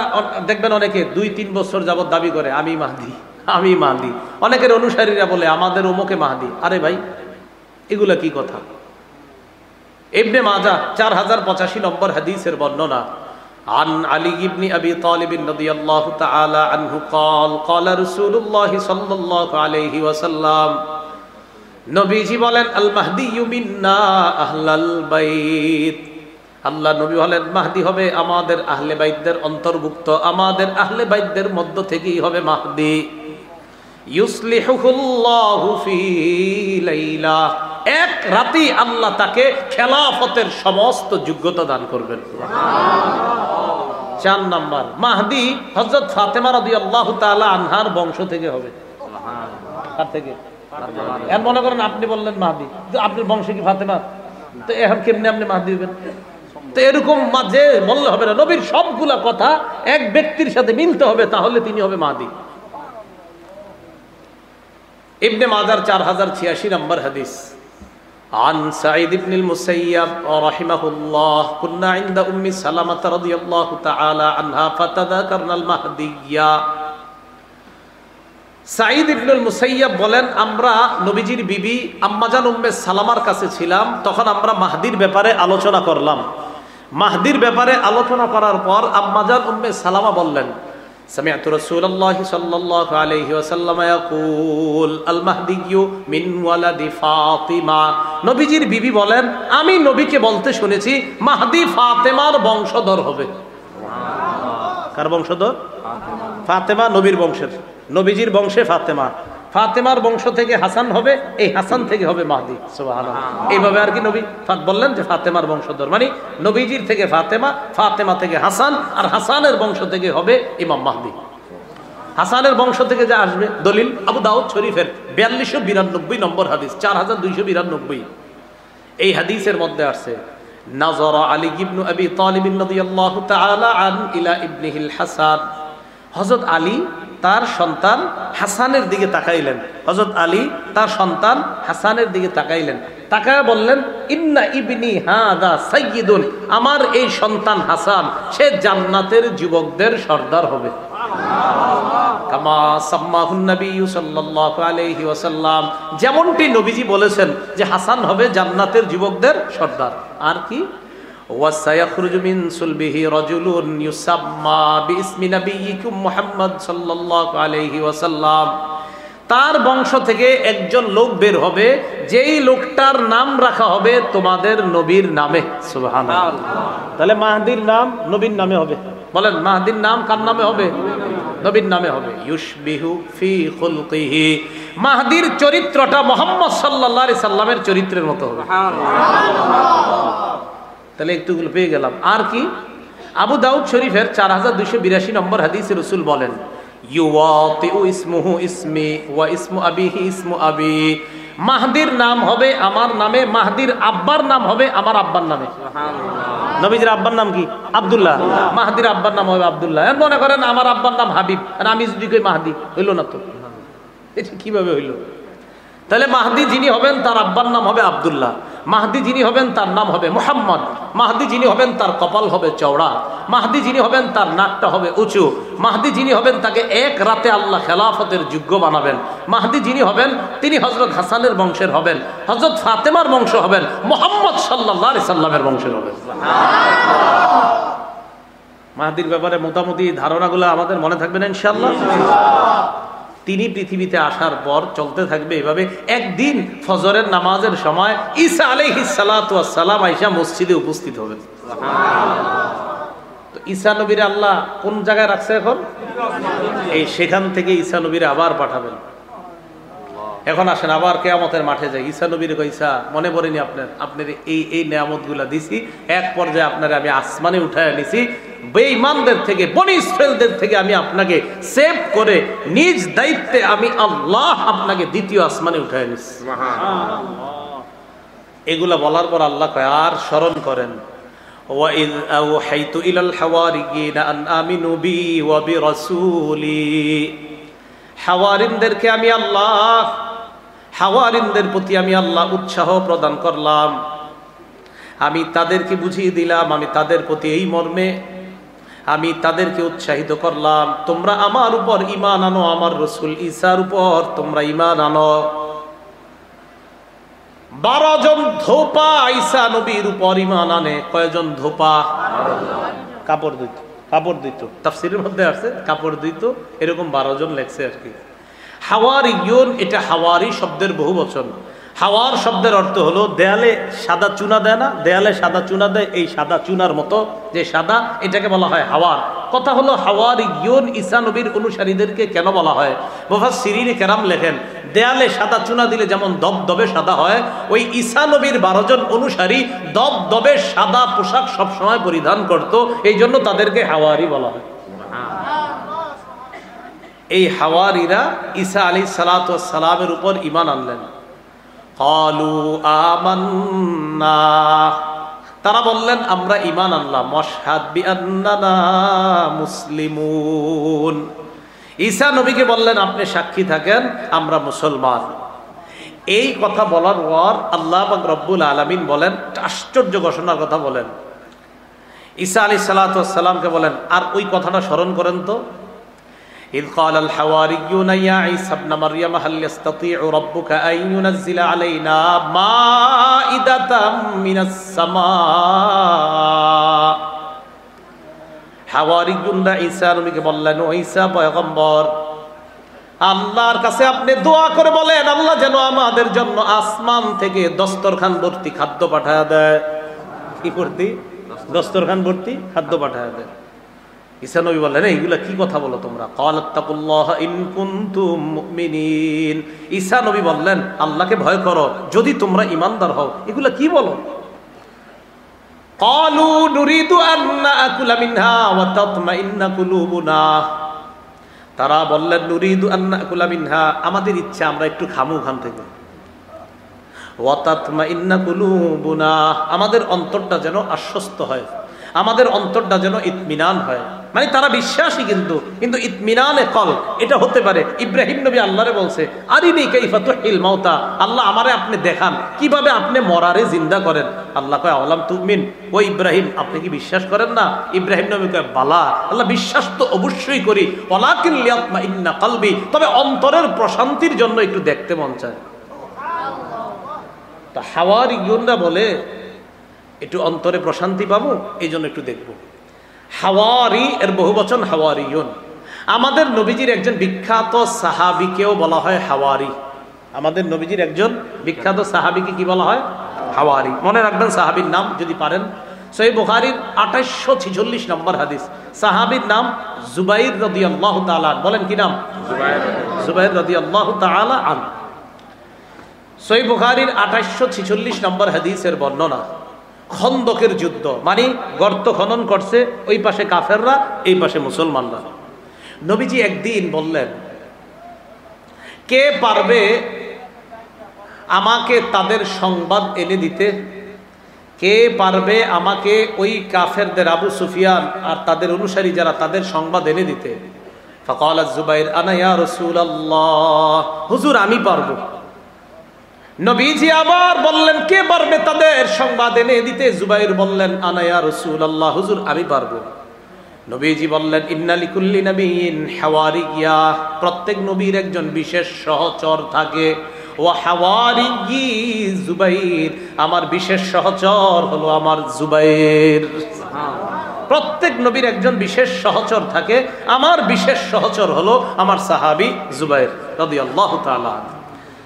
দেখবেন অনেকে 2-3 বছর যাবত দাবি করে আমি মাহদি, আমি মাহদি। অনেকের অনুসারীরা বলে আমাদের অমুকে মাহদি। আরে ভাই, এগুলা কি কথা? ইবনে মাজাহ 4085 নম্বর হাদিসের বর্ণনা, عن علي بن أبي طالب رضي الله تعالى عنه قال قال رسول الله صلى الله عليه وسلم, নবীজি বলেন আল মাহদি মিন্না আহলাল বাইত, আল্লাহ নবী বলেন মাহদি হবে আমাদের আহলে বাইতদের অন্তর্ভুক্ত, আমাদের আহলে বাইতদের মধ্য থেকেই হবে মাহদি। ইউসলিহুল্লাহু ফি লাইলা, 1 রাতে আল্লাহ তাকে খেলাফতের সমস্ত যোগ্যতা দান করবেন। 4 নাম্বার, মাহদি হযরত ফাতেমা রাদিয়াল্লাহু তাআলা আনহার বংশ থেকে হবে। কার থেকে? এখন মনে করেন আপনি বললেন মাহদি, আপনার বংশে কি ফাতেমা? তো এখন কেমনে আপনি মাহদি হবেন? তো এরকম মাঝে বললে হবে না, নবীর সবগুলা কথা এক ব্যক্তির সাথে মিলতে হবে, তাহলে তিনি হবে মাহদি। ইবনে মাজাহ 4086 নম্বর হাদিস, عن سعيد بن المسيب رحمه الله كنا عند أم سلمة رضي الله تعالى عنها فتذكرنا المهدية। সাঈদ ইবনুল মুসাইয়াব বলেন আমরা নবীজির বিবি আম্মাজান উম্মে সালামার কাছে ছিলাম, তখন আমরা মাহদির ব্যাপারে আলোচনা করলাম। মাহদির ব্যাপারে আলোচনা করার পর আম্মাজান উম্মে সালামা বললেন, সামিআতু রাসূলুল্লাহি সাল্লাল্লাহু আলাইহি ওয়াসাল্লাম ইয়াকুল আল মাহদিয়্যু মিন ওয়ালাদি ফাতিমা। নবীজির বিবি বলেন আমি নবীকে বলতে শুনেছি মাহদি ফাতেমার বংশধর হবে। কার বংশধর? ফাতেমা নবীর বংশের, নবীজির বংশে ফাতেমা, ফাতেমার বংশ থেকে হাসান হবে, এই হাসান থেকে হবে মাহদি। সুবহানাল্লাহ। এইভাবে আর কি নবী বললেন যে ফাতেমার বংশধর, মানে নবীজির থেকে ফাতেমা, ফাতেমা থেকে হাসান, আর হাসানের বংশ থেকে হবে ইমাম মাহদি। হাসানের বংশ থেকে যা আসবে, দলিল আবু দাউদ শরীফের 4292 নম্বর হাদিস, 4292। এই হাদিসের মধ্যে আছে নাযরা আলী ইবনে আবি তালিব রাদিয়াল্লাহু তাআলা আন ইলা ইবনিহিল হাসান, হযরত আলী তার সন্তান হাসানের দিকে তাকাইলেন। হযরত আলী তার সন্তান হাসানের দিকে তাকাইলেন, তাকায় বললেন ইন্না ইবনি হাদা সাইয়্যিদুন, আমার এই সন্তান হাসান সে জান্নাতের যুবকদের সর্দার হবে। কামা সাম্মাহুন নবী সাল্লাল্লাহু আলাইহি ওয়াসাল্লাম, যেমনটি নবীজি বলেছেন যে হাসান হবে জান্নাতের যুবকদের সর্দার। আর কি ওয়াসায়াখরুজু মিন সুলবিহি রাজুলুন ইউসাম্মা বিইসমি নবিয়িকুম মুহাম্মদ সাল্লাল্লাহু আলাইহি ওয়াসাল্লাম, তার বংশ থেকে একজন লোক বের হবে, যেই লোকটার নাম রাখা হবে তোমাদের নবীর নামে। সুবহানাল্লাহ। তাহলে মাহদির নাম নবীর নামে হবে। বলেন মাহদির নাম কার নামে হবে? নবীর নামে হবে। ইউশবিহু ফি খুলকিহি, মাহদির চরিত্রটা মুহাম্মদ সাল্লাল্লাহু আলাইহি সাল্লামের চরিত্রের মতো হবে। তাহলে একটুগুলো পেয়ে গেলাম। আর কি? আবু দাউদ শরীফের 4282 নম্বর হাদিসে রাসূল বলেন ইউওয়াতিউ ইসমুহু ইসমি ওয়া ইসমু আবিহি ইসমু আবি, মাহদির নাম হবে আমার নামে, মাহদির আব্বার নাম হবে আমার আব্বার নামে। সুবহানাল্লাহ। নবীজির আব্বার নাম কি? আব্দুল্লাহ। মাহদির আব্বার নাম হবে আব্দুল্লাহ। এখন মনে করেন আমার আব্বার নাম হাবিব, আর আমি যদি কই মাহদি, হইল না তো? এটা কিভাবে হইল? তাহলে মাহদি যিনি হবেন তার আব্বার নাম হবে আব্দুল্লাহ, মাহদি যিনি হবেন তার নাম হবে মুহাম্মদ, মাহদি যিনি হবেন তার কপাল হবে চওড়া, মাহদি যিনি হবেন তার নাকটা হবে উঁচু, মাহদি যিনি হবেন তাকে 1 রাতে আল্লাহ খেলাফতের যোগ্য বানাবেন, মাহদি যিনি হবেন তিনি হযরত হাসানের বংশের হবেন, হযরত ফাতেমার বংশ হবেন, মুহাম্মদ সাল্লাল্লাহু আলাইহি সাল্লামের বংশের হবেন। মাহদির ব্যাপারে মোটামুটি ধারণাগুলো আমাদের মনে থাকবে না ইনশাআল্লাহ। তিনি পৃথিবীতে আসার পর চলতে থাকবে এভাবে। একদিন ফজরের নামাজের সময় ঈসা আলাইহিস সালাতু ওয়াস সালাম আয়েশা মসজিদে উপস্থিত হবেন। তো ঈসা নবীর আল্লাহ কোন জায়গায় রাখছে এখন? এই সেখান থেকে ঈসা নবীর আবার পাঠাবেন। এখন আসেন আবার কিয়ামতের মাঠে যাই, ঈসা নবীর কইসা মনে পড়েনি আপনার এই নিয়ামতগুলা দিছি, এক পর্যায়ে আপনার আমি আসমানে উঠায় নিছি, বেঈমানদের থেকে, বনি ইসরাইলদের থেকে আমি আপনাকে সেভ করে নিজ দায়িত্বে আমি আল্লাহ আপনাকে দ্বিতীয় আসমানে উঠায় নিছি। এগুলা বলার পর আল্লাহ কয় আর স্মরণ করেন, وَإِذْ أَوْحَيْتُ إِلَى الْحَوَارِيِّينَ أَنْ آمِنُوا بِي وَبِرَسُولِي, হাওয়ারিনদেরকে আমি আল্লাহ, হাওয়ারিনদের প্রতি আমি আল্লাহ উৎসাহ প্রদান করলাম, আমি তাদেরকে বুঝিয়ে দিলাম, আমি তাদের প্রতি এই মর্মে আমি তাদেরকে উৎসাহিত করলাম, তোমরা আমার উপর ঈমান আনো, আমার রাসূল ঈসার উপর তোমরা ঈমান আনো। 12 জন ধোপা ঈসা নবীর উপর ঈমান আনে। কয়জন ধোপা? কাপড় দিত, তাফসীরের মধ্যে আছে কাপড় দিত, এরকম 12 জন লেখছে আর কি। হাওয়ারিয়ুন, এটা হাওয়ারি শব্দের বহু বচন। হাওয়ার শব্দের অর্থ হলো দেয়ালে সাদা চুনা দেয় না, দেয়ালে সাদা চুনা দেয়, এই সাদা চুনার মতো যে সাদা, এটাকে বলা হয় হাওয়ার। কথা হলো হাওয়ারিয়ুন ঈসা নবীর অনুসারীদেরকে কেন বলা হয়? মুফাসসিরিনে কেরাম লেখেন, দেয়ালে সাদা চুনা দিলে যেমন দবদবে সাদা হয়, ওই ঈসা নবীর 12 জন অনুসারী দবদবে সাদা পোশাক সবসময় পরিধান করত, এই জন্য তাদেরকে হাওয়ারি বলা হয়। এই হাওয়ারিরা ঈসা আলাইহিস সালাতু ওয়াস সালামের উপর ঈমান আনলেন। ক্বালু আমান্না, তারা বললেন আমরা ঈমান আনলাম। ওয়াশহাদ বিআন্নানা মুসলিমুন, ঈসা নবীকে বললেন আপনি সাক্ষী থাকেন আমরা মুসলমান। এই কথা বলার পর আল্লাহ পাক রব্বুল আলামিন বলেন, আশ্চর্য ঘোষণার কথা বলেন। ঈসা আলাইহিস সালাতু ওয়াস সালামকে বলেন আর ওই কথাটা স্মরণ করেন তো, إذ قال الحواريون يا عيسى ابن مريم هل يستطيع ربك أن ينزل علينا مائدة من السماء। হাওয়ারিয়ুনরা ঈসা নবীকে বললেন, ও ঈসা পয়গম্বর, আল্লাহর কাছে আপনি দোয়া করে বলেন আল্লাহ যেন আমাদের জন্য আসমান থেকে দস্তরখান ভর্তি খাদ্য পাঠায় দেয়। কি ভর্তি? দস্তরখান ভর্তি খাদ্য পাঠায় দেয়। ঈসা নবী বললেন এইগুলা কি কথা বলো তোমরা? ক্বালাত্তাকুল্লাহ ইন কুনতুম মুমিনিন, ঈসা নবী বললেন আল্লাহকে ভয় করো যদি তোমরা ঈমানদার হও। এগুলা কি বলো? ক্বালু নুরিদু আন নাকুলা মিনহা ওয়া তাতমাইন্না কুলুবুনা, তারা বললেন নুরিদু আন নাকুলা মিনহা, আমাদের ইচ্ছা আমরা একটু খামু খান থেকে। ওয়া তাতমাইন্না কুলুবুনা, আমাদের অন্তরটা যেন আশ্বস্ত হয়, আমাদের অন্তরটা যেন ইতমিনান হয়। মানে তারা বিশ্বাসী কিন্তু ইতমিনানে কল এটা হতে পারে। ইব্রাহিম নবী আল্লাহরে বলছে আরিনি কাইফা তুহিল মাউতা, আল্লাহ আমারে আপনি দেখান কিভাবে আপনি মরারে জিন্দা করেন। আল্লাহ কয় আওয়ালাম তুমিন, ও ইব্রাহিম আপনি কি বিশ্বাস করেন না? ইব্রাহিম নবী কয় বালা, আল্লাহ বিশ্বাস তো অবশ্যই করি, ওয়ালাকিন লিয়াতমাইন্না কলবি, তবে অন্তরের প্রশান্তির জন্য একটু দেখতে মন চায়। তো হাওয়ারিয়ুনরা বলে একটু অন্তরে প্রশান্তি পাবো এই জন্য একটু দেখবো। হাওয়ারি এর বহু বচন হাওয়ারিয়ুন। আমাদের নবীজির একজন বিখ্যাত সাহাবীকেও বলা হয় হাওয়ারি। আমাদের নবীজির একজন বিখ্যাত সাহাবীকে কি বলা হয়? হাওয়ারি। মনে রাখবেন সাহাবীর নাম যদি পারেন। সহিহ বুখারীর 2846 নম্বর হাদিস, সাহাবীর নাম জুবাইর রাদিয়াল্লাহু তাআলা। বলেন কি নাম? জুবাইর রাদিয়াল্লাহু তাআলা আন। সহিহ বুখারীর 2846 নম্বর হাদিসের বর্ণনা, খন্দকের যুদ্ধ, মানে গর্ত খনন করছে, ওই পাশে কাফেররা, এই পাশে মুসলমানরা। নবীজি একদিন বললেন কে পারবে আমাকে তাদের সংবাদ এনে দিতে, কে পারবে আমাকে ওই কাফেরদের আবু সুফিয়ান আর তাদের অনুসারী যারা তাদের সংবাদ এনে দিতে। ফাকাল জুবাইর আনা ইয়া রাসূলুল্লাহ, হুজুর আমি পারবো। নবীজি আবার বললেন কে পারবে তাদের সংবাদ এনে দিতে? জুবাইর বললেন আনা ইয়া রাসূলুল্লাহ, হুজুর আমি পারবো। নবীজি বললেন ইন্না লিকুল্লি নাবিয়্যিন হাওয়ারিয়্যা, প্রত্যেক নবীর একজন বিশেষ সহচর থাকে। ওয়া হাওয়ারিয়্যি জুবাইর, আমার বিশেষ সহচর হলো আমার জুবাইর। প্রত্যেক নবীর একজন বিশেষ সহচর থাকে, আমার বিশেষ সহচর হলো আমার সাহাবী জুবাইর রাদিয়াল্লাহু তাআলা।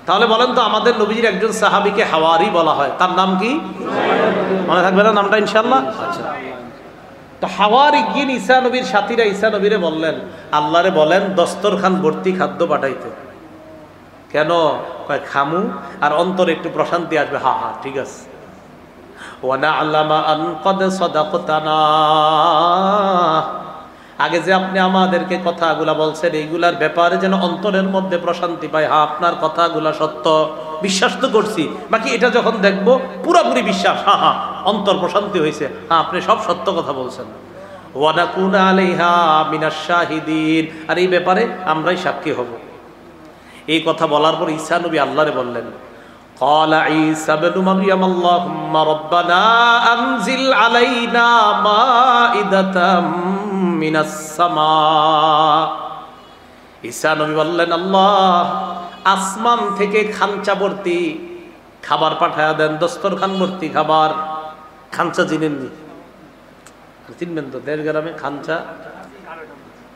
তাহলে বলেন তো আমাদের নবীজির একজন সাহাবীকে হাওয়ারি বলা হয়, তার নাম কি? মনে থাকবে না নামটা ইনশাআল্লাহ? আচ্ছা, তো হাওয়ারিয়্যিন ঈসা নবীর সাথীরা ঈসা নবীরে বললেন আল্লাহরে বলেন দস্তরখান ভর্তি খাদ্য পাঠাইতে। কেন? কয় খামু আর অন্তরে একটু প্রশান্তি আসবে। হা হা ঠিক আছে। আগে যে আপনি আমাদেরকে কথাগুলা বলছেন এইগুলার ব্যাপারে যেন অন্তরের মধ্যে প্রশান্তি পাই। হ্যাঁ আপনার কথাগুলা সত্য, বিশ্বাস তো করছি, বাকি এটা যখন দেখবো পুরোপুরি বিশ্বাস। হ্যাঁ হ্যাঁ অন্তর প্রশান্তি হয়েছে, হ্যাঁ আপনি সব সত্য কথা বলছেন। ওয়ানাকুনা আলাইহা মিনাশ শাহিদিন, আর এই ব্যাপারে আমরাই সাক্ষী হব। এই কথা বলার পর ঈসা নবী আল্লাহরে বললেন, قال عيسى ابن مريم اللهم ربنا أنزل علينا مائدة من السماء। ঈসা নবী বললেন, আল্লাহ আসমান থেকে খাঞ্চা ভর্তি খাবার পাঠায়া দেন, দস্তরখান ভর্তি খাবার। খাঞ্চা চিনেননি? চিনবেন তো, দেড় গ্রামে খাঞ্চা,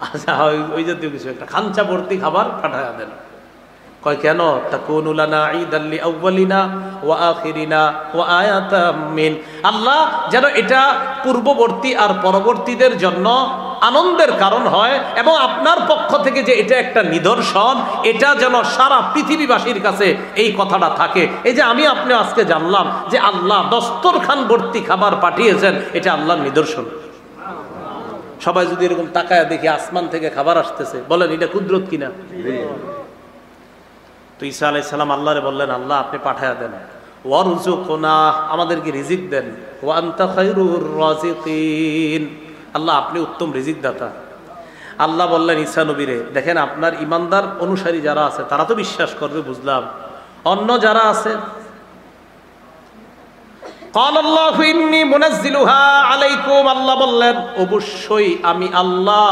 আচ্ছা ওই জাতীয় কিছু একটা, খাঞ্চা ভর্তি খাবার পাঠায়া দেন। কয় কেন? তাকুনু লানা ঈদাল লিআউয়ালিনা ওয়া আখিরিনা ওয়া আয়াতাম মিন, আল্লাহ যেন এটা পূর্ববর্তী আর পরবর্তীদের জন্য আনন্দের কারণ হয়, এবং আপনার পক্ষ থেকে যে এটা একটা নিদর্শন, এটা যেন সারা পৃথিবীবাসীর কাছে এই কথাটা থাকে। এই যে আমি আপনি আজকে জানলাম যে আল্লাহ দস্তরখান ভর্তি খাবার পাঠিয়েছেন, এটা আল্লাহর নিদর্শন। সবাই যদি এরকম তাকায় দেখি আসমান থেকে খাবার আসতেছে, বলেন এটা কুদরত কিনা? তো ঈসা আলাইহিস সালাম আল্লাহরে বললেন, আল্লাহ আপনি পাঠায়া দেন, ওয়ারযুকনা আমাদেরকে রিজিক দেন, ওয়া আনতা খায়রুর রাযিকিন আল্লাহ আপনি উত্তম রিজিক দাতা। আল্লাহ বললেন ঈসা নবীরে, দেখেন আপনার ইমানদার অনুসারী যারা আছে তারা তো বিশ্বাস করবে বুঝলাম, অন্য যারা আছে قال الله إني منزلها عليكم, আল্লাহ বললেন অবশ্যই আমি আল্লাহ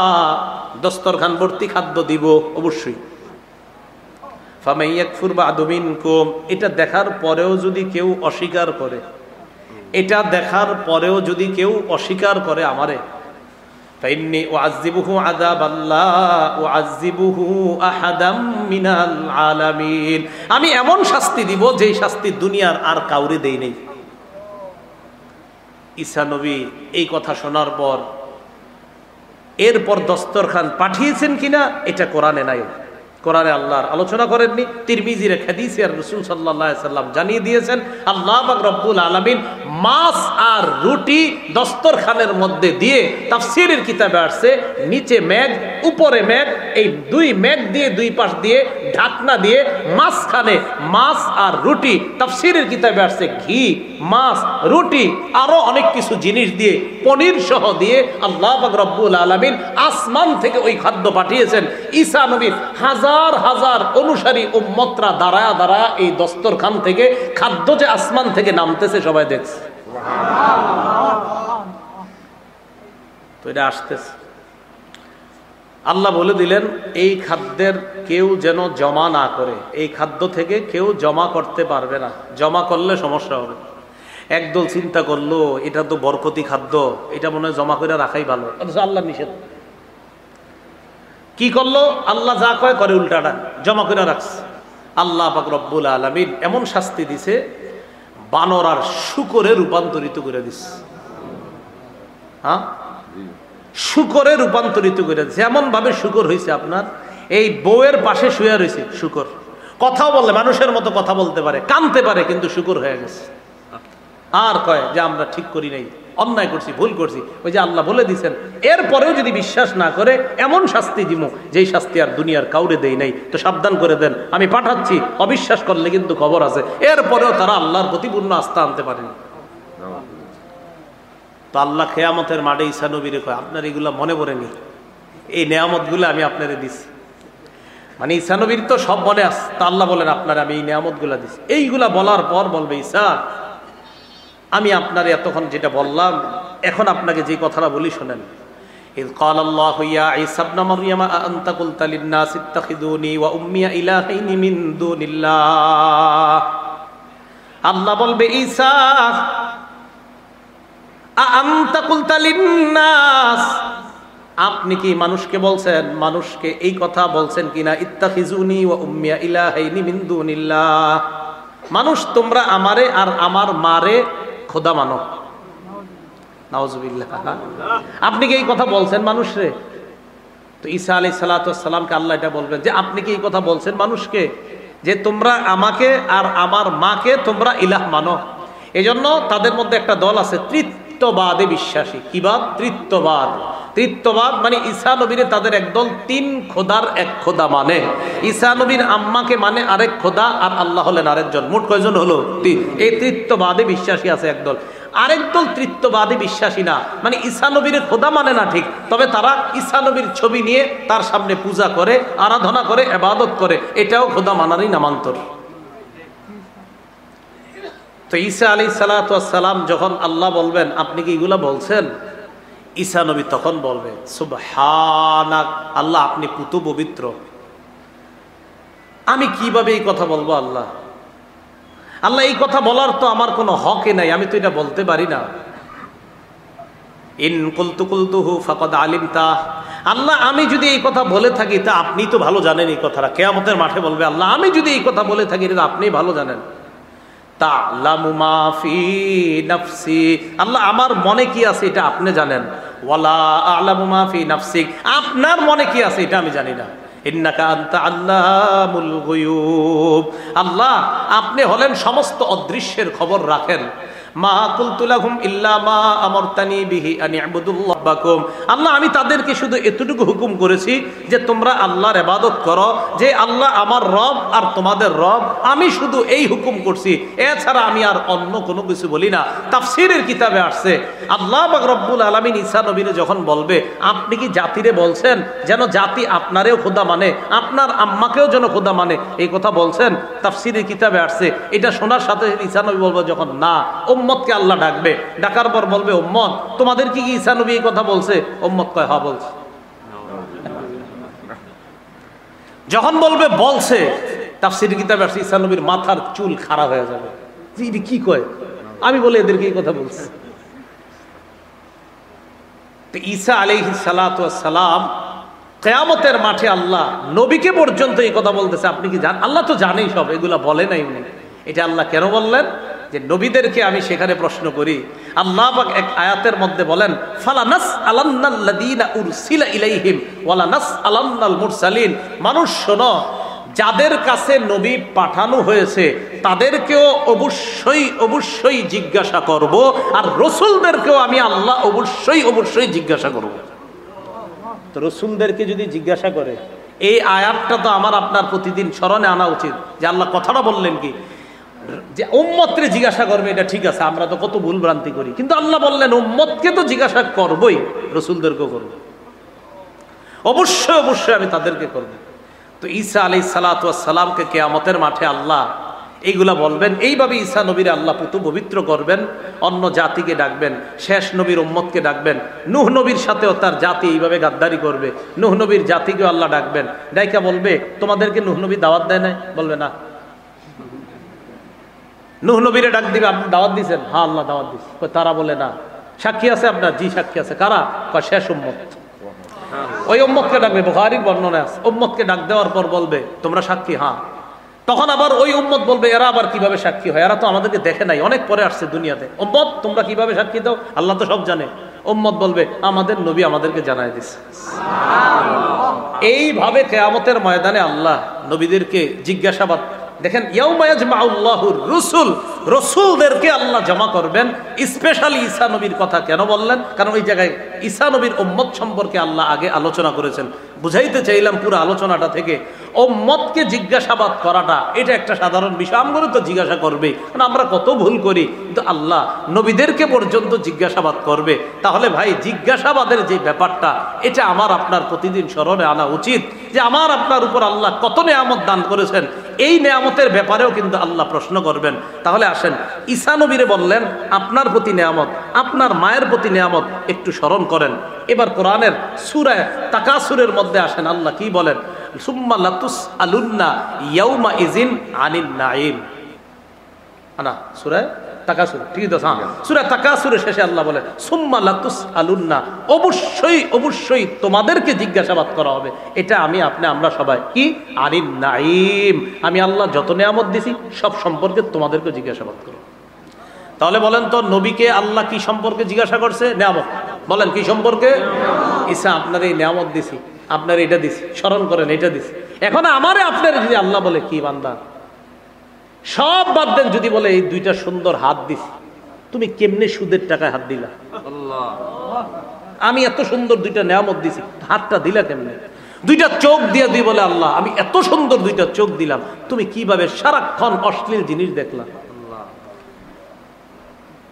দস্তরখান ভর্তি খাদ্য দিব অবশ্যই। ফামান ইয়াকফুর বা'দু মিনকুম, এটা দেখার পরেও যদি কেউ অস্বীকার করে, এটা দেখার পরেও যদি কেউ অস্বীকার করে আমারে, ফাইন্নী উআযযিবুহু আযাবান লা উআযযিবুহু আহাদাম মিনাল আলামিন, আমি এমন শাস্তি দিব যেই শাস্তি দুনিয়ার আর কাউরে দেই নাই। ঈসা নবী এই কথা শোনার পর এরপর দস্তরখান পাঠিয়েছেন কিনা এটা কোরআনে নাই, কোরআনে আল্লাহর আলোচনা করেননি। তিরমিজির হাদিসে আর রাসূল সাল্লাল্লাহু আলাইহি সাল্লাম জানিয়ে দিয়েছেন আল্লাহ পাক রব্বুল আলামিন মাছ আর রুটি দস্তরখানের মধ্যে দিয়ে, তাফসীরের কিতাবে আসছে নিচে মেঘ উপরে মেঘ, এই দুই মেঘ দিয়ে দুই পাশ দিয়ে ঢাকনা দিয়ে মাঝখানে মাছ আর রুটি, তাফসীরের কিতাবে আসছে ঘি, মাছ, রুটি আরো অনেক কিছু জিনিস দিয়ে, পনির সহ দিয়ে আল্লাহ পাক রব্বুল আলামিন আসমান থেকে ওই খাদ্য পাঠিয়েছেন। ঈসা নবীর হাজার হাজার অনুসারী উম্মতরা দাঁড়ায়া দাঁড়ায়া এই দস্তরখান থেকে খাদ্য যে আসমান থেকে নামতেছে সবাই দেখছে। তো এটা আসতেছে, আল্লাহ বলে দিলেন এই খাদ্যের কেউ যেন জমা না করে, এই খাদ্য থেকে কেউ জমা করতে পারবে না, জমা করলে সমস্যা হবে। একদল চিন্তা করলো এটা তো বরকতি খাদ্য, এটা মনে হয় জমা করে রাখাই ভালো, অথচ আল্লাহ নিষেধ। কি করলো? আল্লাহ যা কয় করে উল্টাটা, জমা করে রাখছে। আল্লাহ পাক রব্বুল আলামিন এমন শাস্তি দিছে, বানর আর শূকরে রূপান্তরিত করে দিচ্ছে। হ্যাঁ, শূকরে রূপান্তরিত করে দিচ্ছে। এমন ভাবে শূকর হয়েছে, আপনার এই বউয়ের পাশে শুয়ে রয়েছে শূকর, কথাও বলে মানুষের মতো কথা বলতে পারে, কানতে পারে, কিন্তু শূকর হয়ে গেছে। আর কয় যে আমরা ঠিক করি নাই, অন্যায় করছি, ভুল করছি। ওই যে আল্লাহ বলে দিচ্ছেন এরপরেও যদি বিশ্বাস না করে এমন শাস্তি দিব যেই শাস্তি আর দুনিয়ার কাউরে দেই নাই। তো সাবধান করে দেন, আমি পাঠাচ্ছি, অবিশ্বাস করলে কিন্তু খবর আছে। এরপরেও তারা আল্লাহর প্রতি পূর্ণ আস্থা আনতে পারেনি। তো আল্লাহ কিয়ামতের মাঠে ঈসা নবীরে কয় আপনার এগুলা মনে পড়েনি, এই নেয়ামত গুলো আমি আপনারে দিছি। মানে ঈসা নবীর তো সব মনে আছে। তা আল্লাহ বলেন আপনার আমি এই নেয়ামত গুলা দিছি। এইগুলা বলার পর বলবে ঈসা আমি আপনার এতক্ষণ যেটা বললাম এখন আপনাকে যে কথাটা বলি শোনেন। إذ قال الله يا عيسى ابن مريم أأنت قلت للناس اتخذوني وأمي إلهين من دون الله, আল্লাহ বলবে ঈসা আ'আনতা কুলতা লিন্নাস, আপনি কি মানুষকে বলছেন, মানুষকে এই কথা বলছেন কিনা, ইত্তাখিজুনি ওয়া উম্মি ইলাহাইনি মিন দুনিল্লাহ, মানুষ তোমরা আমারে আর আমার মারে খোদা মানো। নাউজুবিল্লাহ, আপনি কি এই কথা বলছেন মানুষরে? তো ঈসা আলাইহিস সালাতু ওয়াস সালামকে আল্লাহ এটা বলবেন যে আপনি কি এই কথা বলছেন মানুষকে যে তোমরা আমাকে আর আমার মাকে তোমরা ইলাহ মানো। এজন্য তাদের মধ্যে একটা দল আছে তৃত্ববাদে বিশ্বাসী। কি বাদ? তৃত্ববাদ। তৃত্ববাদ মানে ঈসা নবীরে তাদের একদল তিন খোদার এক খোদা মানে। ঈসা নবীর আম্মাকে মানে আরেক খোদা, আর আল্লাহ হলেন আরেকজন। মোট কয়জন হলো? তিন। এই তৃত্ববাদে বিশ্বাসী আছে একদল। আরেক দল তৃত্ববাদী বিশ্বাসী না, মানে ঈসা নবীর খোদা মানে না ঠিক, তবে তারা ঈসা নবীর ছবি নিয়ে তার সামনে পূজা করে, আরাধনা করে, ইবাদত করে, এটাও খোদা মানারই নামান্তর। তো ঈসা আলাইহিস সালাতু ওয়াস সালাম যখন আল্লাহ বলবেন আপনি কি এগুলা বলছেন, ঈসা নবী তখন বলবে সুবহানাক, আল্লাহ আপনি পুত পবিত্র, আমি কিভাবে এই কথা বলবো আল্লাহ? আল্লাহ এই কথা বলার তো আমার কোনো হকই নাই, আমি তো এটা বলতে পারি না। ইন কুলতুহু ফাকাদ আলিমতা, আল্লাহ আমি যদি এই কথা বলে থাকি তা আপনি তো ভালো জানেন এই কথাটা। কিয়ামতের মাঠে বলবে আল্লাহ আমি যদি এই কথা বলে থাকি এটা আপনি ভালো জানেন। তা'লামু মা ফি নাফসি, আল্লাহ আমার মনে কি আছে এটা আপনি জানেন। ওয়ালা আ'লামু মা ফি নাফসিক, আপনার মনে কি আছে এটা আমি জানি না। ইন্নাকা আনতা আল্লামুল গুয়ুব, আল্লাহ আপনি হলেন সমস্ত অদৃশ্যের খবর রাখেন। মা কুলতু লাহুম ইল্লা মা আমারতানি বিহি আন ইবুদুল্লাহ রাব্বাকুম, আল্লাহ আমি তাদেরকে শুধু এতটুকু হুকুম করেছি যে তোমরা আল্লাহর ইবাদত করো, যে আল্লাহ আমার রব আর তোমাদের রব, আমি শুধু এই হুকুম করছি, এছাড়া আমি আর অন্য কোনো কিছু বলি না। তাফসীরের কিতাবে আসছে আল্লাহ পাক রব্বুল আলামিন ঈসা নবীরে যখন বলবে আপনি কি জাতিরে বলছেন যেন জাতি আপনারেও খোদা মানে, আপনার আম্মাকেও যেন খোদা মানে, এই কথা বলছেন? তাফসীরের কিতাবে আসছে। এটা শোনার সাথে ঈসা নবী বলবে যখন না, উম্মতকে আল্লাহ ডাকবে, ডাকার পর বলবে উম্মত তোমাদের কি ঈসা নবী এই কথা বলছে? উম্মত কয় হ্যাঁ বলছে। যখন বলবে বলছে, তাফসীরের কিতাবে আসছে ঈসা নবীর মাথার চুল খাড়া হয়ে যাবে, যে কি কয়, আমি বলে এদেরকে এই কথা বলছি। তো ঈসা আলাইহিস সালাতু ওয়াস সালাম কিয়ামতের মাঠে আল্লাহ নবীকে পর্যন্ত এই কথা বলতেছে, আপনি কি জানেন? আল্লাহ তো জানেই সব, এগুলা বলে নাই উনি। এটা আল্লাহ কেন বললেন? যে নবীদেরকে আমি সেখানে প্রশ্ন করি। আল্লাহ পাক এক আয়াতের মধ্যে বলেন ফালা নাসআলান্নাল্লাযীনা উরসিলা ইলাইহিম ওয়ালা নাসআলান্নাল মুরসালিন, মানুষ শোনো, যাদের কাছে নবী পাঠানো হয়েছে তাদেরকেও অবশ্যই অবশ্যই জিজ্ঞাসা করব, আর রসুলদেরকেও আমি আল্লাহ অবশ্যই অবশ্যই জিজ্ঞাসা করব। তো রসুলদেরকে যদি জিজ্ঞাসা করে, এই আয়াতটা তো আমার আপনার প্রতিদিন স্মরণে আনা উচিত যে আল্লাহ কথাটা বললেন কি, যে উম্মতকে জিজ্ঞাসা করবে এটা ঠিক আছে, আমরা তো কত ভুল ভ্রান্তি করি, কিন্তু আল্লাহ বললেন উম্মতকে তো জিজ্ঞাসা করবই, রসুলদেরকেও করব, অবশ্যই অবশ্যই আমি তাদেরকে করব। তো ঈসা আলাইহিস সালাতু ওয়াস সালামকে কিয়ামতের মাঠে আল্লাহ এইগুলা বলবেন। এইভাবে ঈসা নবীর আল্লাহ পুতু পবিত্র করবেন, অন্য জাতিকে ডাকবেন, শেষ নবীর উম্মতকে ডাকবেন। নূহ নবীর সাথেও তার জাতি এইভাবে গাদ্দারি করবে, নূহ নবীর জাতিকেও আল্লাহ ডাকবেন, ডাইকা বলবে তোমাদেরকে নূহ নবী দাওয়াত দেয় নাই? বলবে না। নূহ নবীরে ডাক দিবে, আপনি দাওয়াত দিয়েছেন? হ্যাঁ আল্লাহ দাওয়াত দিয়েছে। তারা বলে না। সাক্ষী আছে আপনার? জি সাক্ষী আছে। কারা? শেষ উম্মত। ওই উম্মতকে ডাকবে, বুখারীর বর্ণনা আছে। উম্মতকে ডাক দেওয়ার পর বলবে তোমরা সাক্ষী? হ্যাঁ। তখন আবার ওই উম্মত বলবে এরা আবার কিভাবে সাক্ষী হয়, এরা তো আমাদেরকে দেখে নাই, অনেক পরে আসছে দুনিয়াতে। উম্মত তোমরা কিভাবে সাক্ষী দাও? আল্লাহ তো সব জানে। উম্মত বলবে আমাদের নবী আমাদেরকে জানায় দিছে। এইভাবে কিয়ামতের ময়দানে আল্লাহ নবীদেরকে জিজ্ঞাসাবাদ, দেখেন ইয়াউমা ইয়াজমাউল্লাহুর রুসুল, রসুলদেরকে আল্লাহ জমা করবেন। স্পেশালি ঈসা নবীর কথা কেন বললেন? কারণ ওই জায়গায় ঈসা নবীর উম্মত সম্পর্কে আল্লাহ আগে আলোচনা করেছেন। বুঝাইতে চাইলাম পুরো আলোচনাটা থেকে, উম্মতকে জিজ্ঞাসাবাদ করাটা এটা একটা সাধারণ বিষয়, আমগুলো তো জিজ্ঞাসা করবে, কারণ আমরা কত ভুল করি, কিন্তু আল্লাহ নবীদেরকে পর্যন্ত জিজ্ঞাসাবাদ করবে। তাহলে ভাই জিজ্ঞাসাবাদের যে ব্যাপারটা, এটা আমার আপনার প্রতিদিন স্মরণে আনা উচিত, যে আমার আপনার উপর আল্লাহ কত নেয়ামত দান করেছেন, এই নেয়ামতের ব্যাপারেও কিন্তু আল্লাহ প্রশ্ন করবেন। তাহলে আসেন, ঈসা নবীরে বললেন আপনার প্রতি নেয়ামত, আপনার মায়ের প্রতি নেয়ামত একটু স্মরণ করেন। এবার কোরআনের সূরা তাকাসুরের মধ্যে আসেন, আল্লাহ কি বলেন? সুম্মা লাতুসআলুন্না ইয়াউমা ইযিন আনিন নাঈম। আনা সূরা তাকাসুর, ঠিক আছে? হ্যাঁ, সূরা তাকাসুরের শেষে আল্লাহ বলেন সুম্মা লাতুসআলুন্না, অবশ্যই অবশ্যই তোমাদেরকে জিজ্ঞাসাবাদ করা হবে। এটা আমি আপনি আমরা সবাই কি? আনিন নাঈম, আমি আল্লাহ যত নেয়ামত দিছি সব সম্পর্কে তোমাদেরকে জিজ্ঞাসাবাদ করব। তাহলে বলেন তো নবীকে আল্লাহ কি সম্পর্কে জিজ্ঞাসা করছে? নেয়ামত। বলেন কি সম্পর্কে? ঈসা আপনার এই নেয়ামত দিছি, আপনার এটা দিছি, স্মরণ করেন এটা দিছি। এখন আমারে আপনার যদি আল্লাহ বলে কি বান্দা সব বাদ দেন, যদি বলে এই দুইটা সুন্দর হাত দিছি, তুমি কেমনে সুদের টাকায় হাত দিলা? আমি এত সুন্দর দুইটা নেয়ামত দিছি, হাতটা দিলা কেমনে? দুইটা চোখ দিয়ে দুই বলে আল্লাহ আমি এত সুন্দর দুইটা চোখ দিলাম, তুমি কিভাবে সারাক্ষণ অশ্লীল জিনিস দেখলা?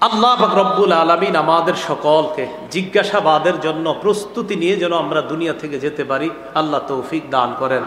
আল্লাহ পাক রব্বুল আলামিন আমাদের সকলকে জিজ্ঞাসাবাদের জন্য প্রস্তুতি নিয়ে যেন আমরা দুনিয়া থেকে যেতে পারি, আল্লাহ তৌফিক দান করেন।